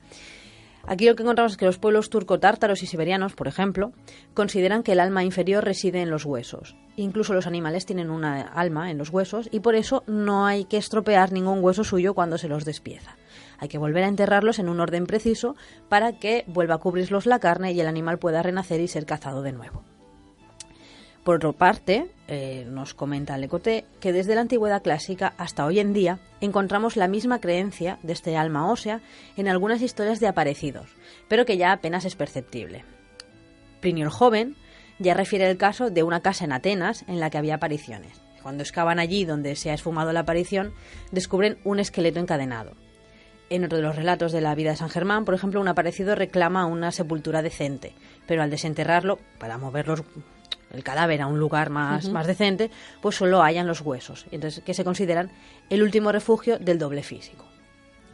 Aquí lo que encontramos es que los pueblos turco-tártaros y siberianos, por ejemplo, consideran que el alma inferior reside en los huesos. Incluso los animales tienen una alma en los huesos y por eso no hay que estropear ningún hueso suyo cuando se los despieza. Hay que volver a enterrarlos en un orden preciso para que vuelva a cubrirlos la carne y el animal pueda renacer y ser cazado de nuevo. Por otra parte, nos comenta Le Coté que desde la antigüedad clásica hasta hoy en día encontramos la misma creencia de este alma ósea en algunas historias de aparecidos, pero que ya apenas es perceptible. Plinio el Joven ya refiere el caso de una casa en Atenas en la que había apariciones. Cuando excavan allí donde se ha esfumado la aparición, descubren un esqueleto encadenado. En otro de los relatos de la vida de San Germán, por ejemplo, un aparecido reclama una sepultura decente, pero al desenterrarlo, para mover el cadáver a un lugar más decente, pues solo hallan los huesos, entonces que se consideran el último refugio del doble físico.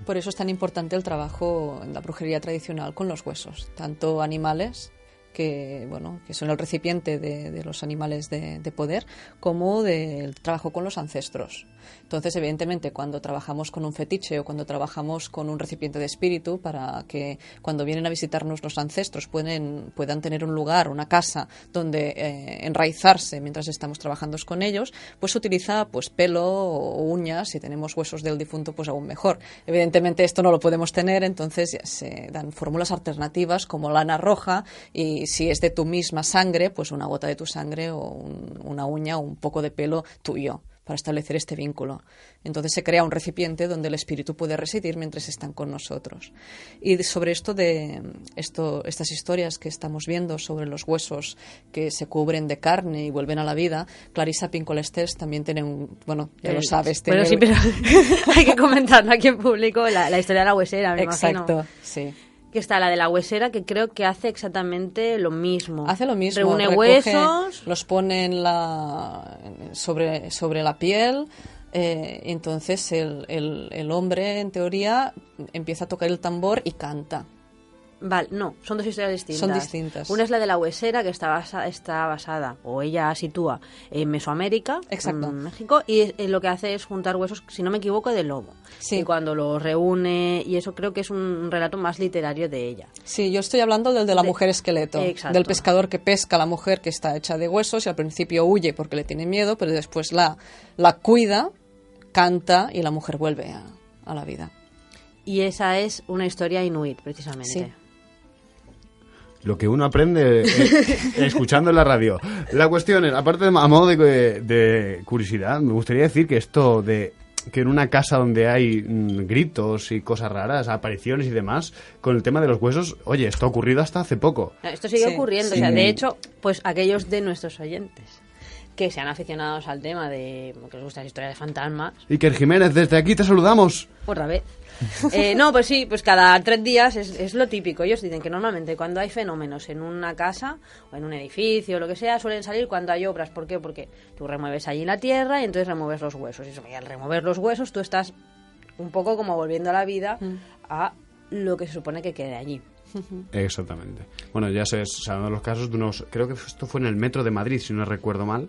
Por eso es tan importante el trabajo en la brujería tradicional con los huesos, tanto animales que son el recipiente de los animales de poder, como del trabajo con los ancestros. Entonces, evidentemente, cuando trabajamos con un fetiche o cuando trabajamos con un recipiente de espíritu, para que cuando vienen a visitarnos los ancestros puedan tener un lugar, una casa donde enraizarse mientras estamos trabajando con ellos, pues se utiliza pelo o uñas. Si tenemos huesos del difunto, pues aún mejor. Evidentemente esto no lo podemos tener, entonces ya se dan fórmulas alternativas como lana roja, y si es de tu misma sangre, pues una gota de tu sangre o una uña o un poco de pelo tuyo, para establecer este vínculo. Entonces se crea un recipiente donde el espíritu puede residir mientras están con nosotros. Y sobre estas historias que estamos viendo sobre los huesos que se cubren de carne y vuelven a la vida, Clarissa Pincolles también tiene ya lo sabes. Bueno, sí, pero hay que comentarlo aquí en público, la historia de la huesera, me imagino. Exacto, sí. Que está la de la huesera, que creo que hace exactamente lo mismo. Hace lo mismo. Reúne huesos, los pone sobre la piel. Entonces el hombre, en teoría, empieza a tocar el tambor y canta. Vale, no, son dos historias distintas. Son distintas. Una es la de la huesera, que está basada, o ella sitúa en Mesoamérica, exacto, en México, y lo que hace es juntar huesos, si no me equivoco, de lobo. Sí. Y cuando los reúne, y eso creo que es un relato más literario de ella. Sí, yo estoy hablando del de la mujer esqueleto, exacto, del pescador que pesca a la mujer que está hecha de huesos y al principio huye porque le tiene miedo, pero después la cuida, canta y la mujer vuelve a la vida. Y esa es una historia inuit, precisamente. Sí. Lo que uno aprende escuchando en la radio. La cuestión es, aparte a modo de curiosidad, me gustaría decir que esto de que en una casa donde hay gritos y cosas raras, apariciones y demás, con el tema de los huesos, oye, esto ha ocurrido hasta hace poco. Esto sigue ocurriendo, sí. O sea, de hecho, pues aquellos de nuestros oyentes que sean aficionados al tema de que les gustan las historias de fantasmas. Iker Jiménez, desde aquí te saludamos. Otra vez. No, pues sí, pues cada 3 días es lo típico. Ellos dicen que normalmente cuando hay fenómenos en una casa o en un edificio o lo que sea, suelen salir cuando hay obras. ¿Por qué? Porque tú remueves allí la tierra y entonces remueves los huesos. Y al remover los huesos tú estás un poco como volviendo a la vida a lo que se supone que quede allí. Exactamente. Bueno, ya se saben los casos de unos... Creo que esto fue en el Metro de Madrid, si no recuerdo mal.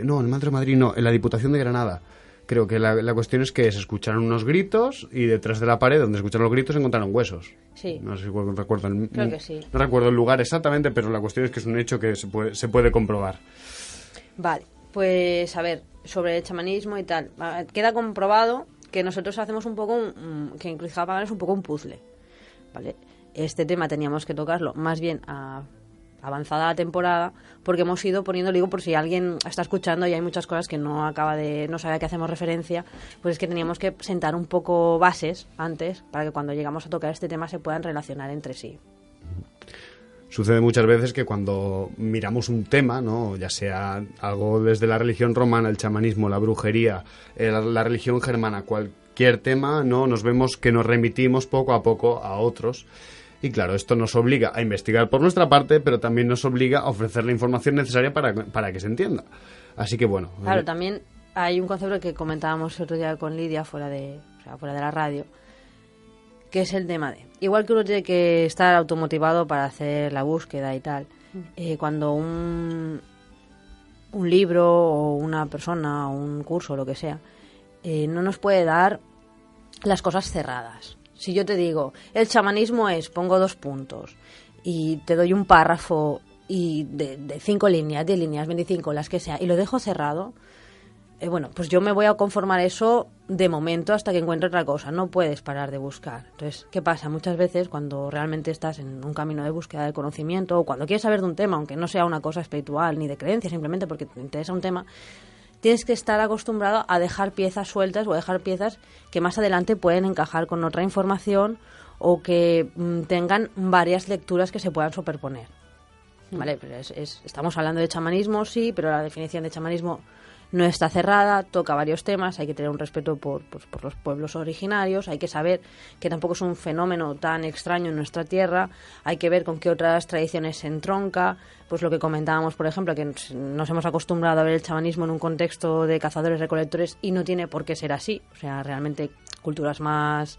No, en el Metro de Madrid no, en la Diputación de Granada. Creo que la cuestión es que se escucharon unos gritos y detrás de la pared donde escucharon los gritos se encontraron huesos. Sí. No sé si recuerdo Creo que sí. No recuerdo el lugar exactamente, pero la cuestión es que es un hecho que se puede comprobar. Vale, pues a ver, sobre el chamanismo y tal. Queda comprobado que nosotros hacemos un poco, que Encrucijada Pagana es un poco un puzzle, ¿vale? Este tema teníamos que tocarlo más bien a avanzada la temporada, porque hemos ido poniendo, digo, por si alguien está escuchando y hay muchas cosas que no sabe a qué hacemos referencia, pues es que teníamos que sentar un poco bases antes para que cuando llegamos a tocar este tema se puedan relacionar entre sí. Sucede muchas veces que cuando miramos un tema, ¿no? Ya sea algo desde la religión romana, el chamanismo, la brujería, la religión germana, cualquier tema, ¿no? Nos vemos que nos remitimos poco a poco a otros. Y claro, esto nos obliga a investigar por nuestra parte, pero también nos obliga a ofrecer la información necesaria para que se entienda. Así que bueno. Claro, también hay un concepto que comentábamos el otro día con Lidia fuera de la radio, que es el tema de, igual que uno tiene que estar automotivado para hacer la búsqueda y tal, cuando un libro o una persona o un curso o lo que sea, no nos puede dar las cosas cerradas. Si yo te digo, el chamanismo es, pongo 2 puntos y te doy un párrafo y de 5 líneas, 10 líneas, 25, las que sea, y lo dejo cerrado, bueno, pues yo me voy a conformar eso de momento hasta que encuentre otra cosa. No puedes parar de buscar. Entonces, ¿qué pasa? Muchas veces cuando realmente estás en un camino de búsqueda de conocimiento o cuando quieres saber de un tema, aunque no sea una cosa espiritual ni de creencia, simplemente porque te interesa un tema, tienes que estar acostumbrado a dejar piezas sueltas o a dejar piezas que más adelante pueden encajar con otra información o que tengan varias lecturas que se puedan superponer. ¿Vale? Pero estamos hablando de chamanismo, sí, pero la definición de chamanismo no está cerrada, toca varios temas, hay que tener un respeto por los pueblos originarios, hay que saber que tampoco es un fenómeno tan extraño en nuestra tierra, hay que ver con qué otras tradiciones se entronca, pues lo que comentábamos, por ejemplo, que nos hemos acostumbrado a ver el chamanismo en un contexto de cazadores-recolectores y no tiene por qué ser así, o sea, realmente culturas más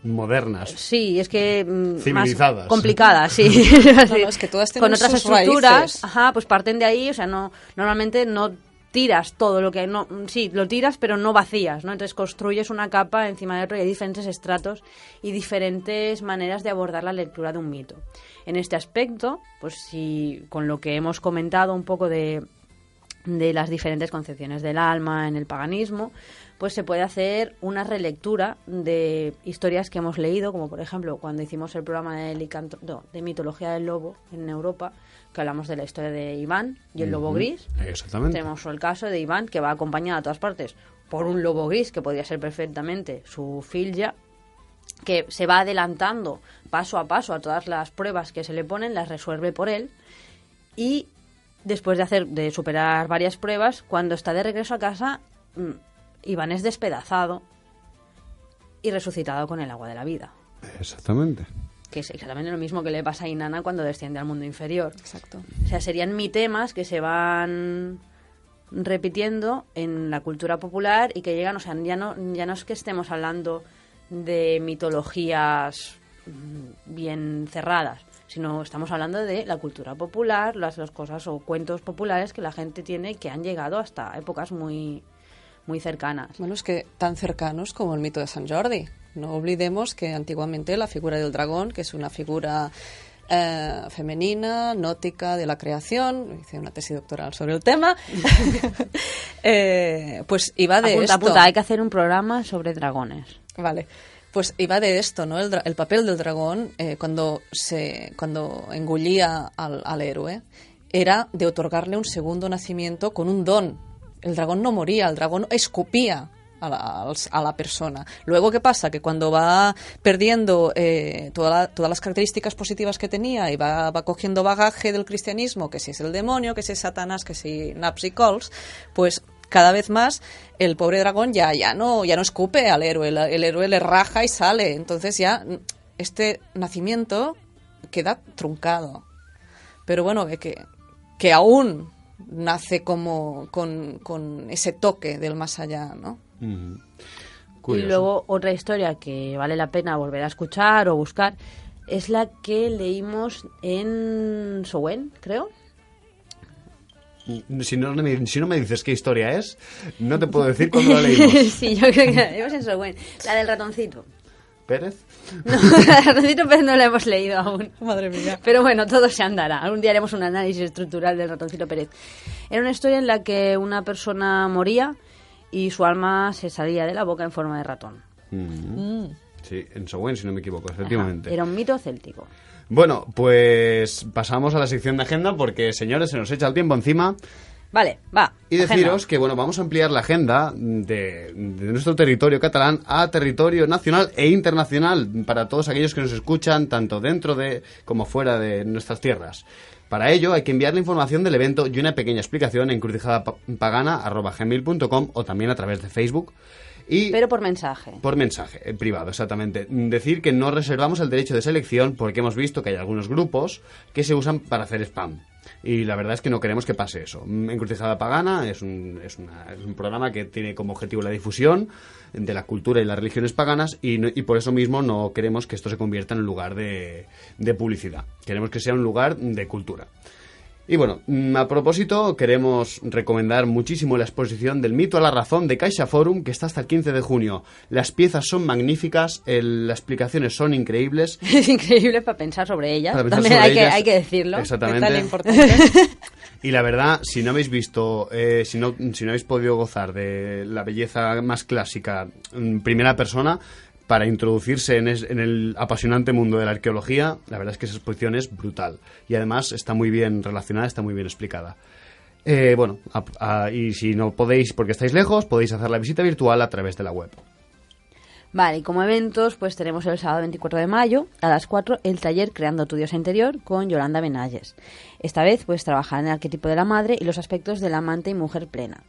modernas. Sí, es que civilizadas. Más complicadas, sí. No, es que todas tienen con otras sus estructuras, raíces. ajá, pues parten de ahí, o sea, normalmente no tiras todo lo que hay, sí, lo tiras pero no vacías, ¿no? Entonces construyes una capa encima de otra y hay diferentes estratos y diferentes maneras de abordar la lectura de un mito. En este aspecto, pues sí, con lo que hemos comentado un poco de las diferentes concepciones del alma en el paganismo, pues se puede hacer una relectura de historias que hemos leído, como por ejemplo cuando hicimos el programa de mitología del lobo en Europa, que hablamos de la historia de Iván y el lobo gris. Exactamente. Tenemos el caso de Iván, que va acompañado a todas partes por un lobo gris, que podría ser perfectamente su filya, que se va adelantando paso a paso a todas las pruebas que se le ponen, las resuelve por él, y después de superar varias pruebas, cuando está de regreso a casa, Iván es despedazado y resucitado con el agua de la vida. Exactamente. Que es exactamente lo mismo que le pasa a Inanna cuando desciende al mundo inferior. Exacto. O sea, serían mitemas que se van repitiendo en la cultura popular y que llegan, o sea, ya no es que estemos hablando de mitologías bien cerradas, sino estamos hablando de la cultura popular, las cosas o cuentos populares que la gente tiene que han llegado hasta épocas muy cercanas. Bueno, es que tan cercanos como el mito de Sant Jordi. No olvidemos que antiguamente la figura del dragón, que es una figura femenina, nótica de la creación, hice una tesis doctoral sobre el tema, pues iba de esto. Apunta, hay que hacer un programa sobre dragones. Vale. Pues iba de esto, ¿no? El papel del dragón, cuando engullía al héroe, era de otorgarle un segundo nacimiento con un don. El dragón no moría, el dragón escupía a la persona. Luego, ¿qué pasa? Que cuando va perdiendo todas las características positivas que tenía y va cogiendo bagaje del cristianismo, que si es el demonio, que si es Satanás, que si naps y cols, pues cada vez más el pobre dragón ya no escupe al héroe, el héroe le raja y sale. Entonces ya este nacimiento queda truncado. Pero bueno, que aún nace como con ese toque del más allá, ¿no? Y luego otra historia que vale la pena volver a escuchar o buscar es la que leímmo en Sowen, creo. Si no me dices qué historia es, no te puedo decir cuándo la leímos. Sí, yo creo que la leímos en Sowen. La del ratoncito. ¿Pérez? No, el ratoncito Pérez no la hemos leído aún. Madre mía. Pero bueno, todo se andará. Algún día haremos un análisis estructural del ratoncito Pérez. Era una historia en la que una persona moría y su alma se salía de la boca en forma de ratón. Sí, en Sowen, si no me equivoco, efectivamente. Ajá, era un mito céltico. Bueno, pues pasamos a la sección de agenda porque, señores, se nos echa el tiempo encima. Vale, va. Y deciros agenda. que, bueno, vamos a ampliar la agenda de nuestro territorio catalán a territorio nacional e internacional para todos aquellos que nos escuchan, tanto dentro de como fuera de nuestras tierras. Para ello hay que enviar la información del evento y una pequeña explicación en encrucijadapagana@gmail.com o también a través de Facebook. Pero por mensaje. Por mensaje, privado, exactamente. Decir que no reservamos el derecho de selección porque hemos visto que hay algunos grupos que se usan para hacer spam. Y la verdad es que no queremos que pase eso. Encrucijada Pagana es un programa que tiene como objetivo la difusión de la cultura y las religiones paganas y por eso mismo no queremos que esto se convierta en un lugar de publicidad. Queremos que sea un lugar de cultura. Y bueno, a propósito, queremos recomendar muchísimo la exposición del mito a la razón de Caixa Forum, que está hasta el 15 de junio. Las piezas son magníficas, las explicaciones son increíbles. Es increíble para pensar sobre ellas. Para pensar También sobre ellas. hay que decirlo. Exactamente. Tan importante. Y la verdad, si no habéis visto, si no habéis podido gozar de la belleza más clásica en primera persona, para introducirse en el apasionante mundo de la arqueología, la verdad es que esa exposición es brutal. Y además está muy bien relacionada, está muy bien explicada. Y si no podéis, porque estáis lejos, podéis hacer la visita virtual a través de la web. Vale, y como eventos, pues tenemos el sábado 24 de mayo a las 4 el taller Creando tu diosa interior con Yolanda Benalles. Esta vez, pues trabajar en el arquetipo de la madre y los aspectos del amante y mujer plena.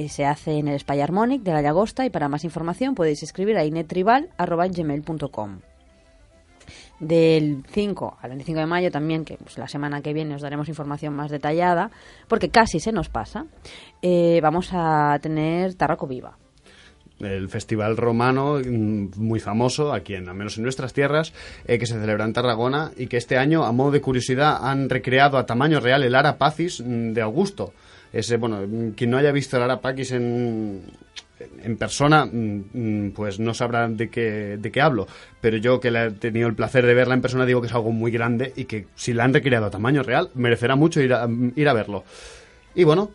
Se hace en el Espai Harmònic de la Llagosta y para más información podéis escribir a inetribal@gmail.com. Del 5 al 25 de mayo también, que pues, la semana que viene os daremos información más detallada, porque casi se nos pasa, vamos a tener Tarraco Viva. El festival romano muy famoso aquí, al menos en nuestras tierras, que se celebra en Tarragona y que este año, a modo de curiosidad, han recreado a tamaño real el Ara Pacis de Augusto. Quien no haya visto el Ara Pacis en persona, pues no sabrá de qué hablo. Pero yo, que he tenido el placer de verla en persona, digo que es algo muy grande y que si la han recreado a tamaño real, merecerá mucho ir a verlo. Y bueno,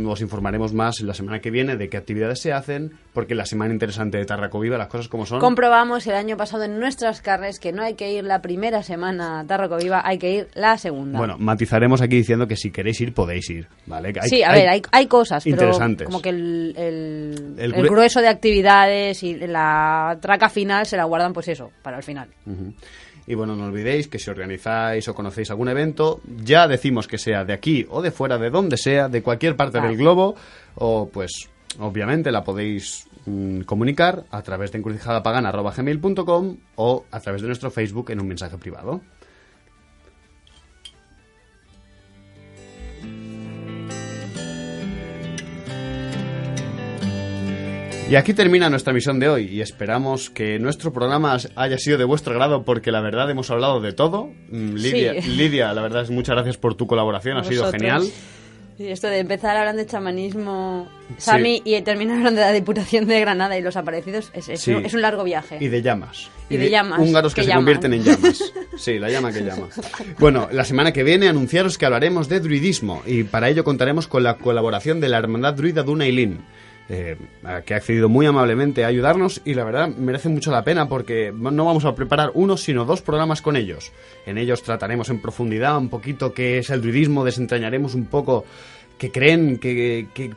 os informaremos más la semana que viene de qué actividades se hacen, porque la semana interesante de Tarraco Viva, las cosas como son. Comprobamos el año pasado en nuestras carnes que no hay que ir la primera semana a Tarraco Viva, hay que ir la segunda. Bueno, matizaremos aquí diciendo que si queréis ir, podéis ir, ¿vale? Hay cosas, pero interesantes. Como que el grueso de actividades y la traca final se la guardan, pues eso, para el final. Uh-huh. Y bueno, no olvidéis que si organizáis o conocéis algún evento, ya decimos que sea de aquí o de fuera, de donde sea, de cualquier parte del globo, o pues obviamente la podéis comunicar a través de encrucijadapagana@gmail.com o a través de nuestro Facebook en un mensaje privado. Y aquí termina nuestra misión de hoy y esperamos que nuestro programa haya sido de vuestro agrado porque la verdad hemos hablado de todo. Lidia, la verdad es muchas gracias por tu colaboración, ha sido genial. Y esto de empezar hablando de chamanismo, Sami, y terminar hablando de la Diputación de Granada y los aparecidos, es un largo viaje. Y de llamas. Y de llamas. Húngaros que se convierten en llamas. Sí, la llama que llama. Bueno, la semana que viene anunciaros que hablaremos de druidismo y para ello contaremos con la colaboración de la Hermandad Druida Dunailin. Que ha accedido muy amablemente a ayudarnos y la verdad merece mucho la pena porque no vamos a preparar uno sino dos programas con ellos. En ellos trataremos en profundidad un poquito qué es el druidismo, desentrañaremos un poco qué creen,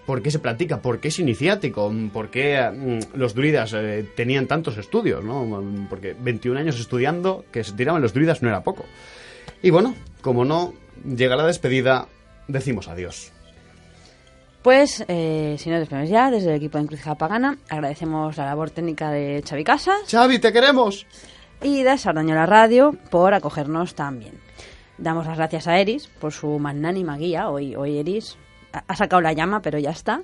por qué se practica, por qué es iniciático, por qué los druidas tenían tantos estudios, ¿no? Porque 21 años estudiando que se tiraban los druidas no era poco. Y bueno, como no llega la despedida, decimos adiós. Pues, si nos despedimos ya, desde el equipo de Encrucijada Pagana, agradecemos la labor técnica de Xavi Casas. ¡Xavi, te queremos! Y de Sardañola Radio por acogernos también. Damos las gracias a Eris por su magnánima guía. Hoy Eris ha sacado la llama, pero ya está.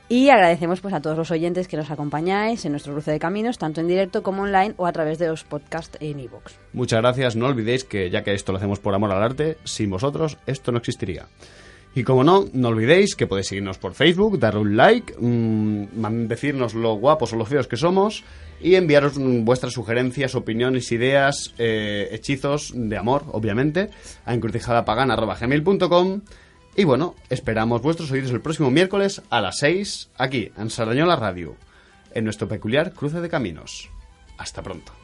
Y agradecemos pues a todos los oyentes que nos acompañáis en nuestro cruce de caminos, tanto en directo como online o a través de los podcasts en iVoox. Muchas gracias. No olvidéis que ya que esto lo hacemos por amor al arte, sin vosotros esto no existiría. Y como no, no olvidéis que podéis seguirnos por Facebook, darle un like, decirnos lo guapos o lo feos que somos y enviaros vuestras sugerencias, opiniones, ideas, hechizos de amor, obviamente, a encrucijadapagana@gmail.com. Y bueno, esperamos vuestros oídos el próximo miércoles a las 6, aquí, en Sardañola Radio, en nuestro peculiar cruce de caminos. Hasta pronto.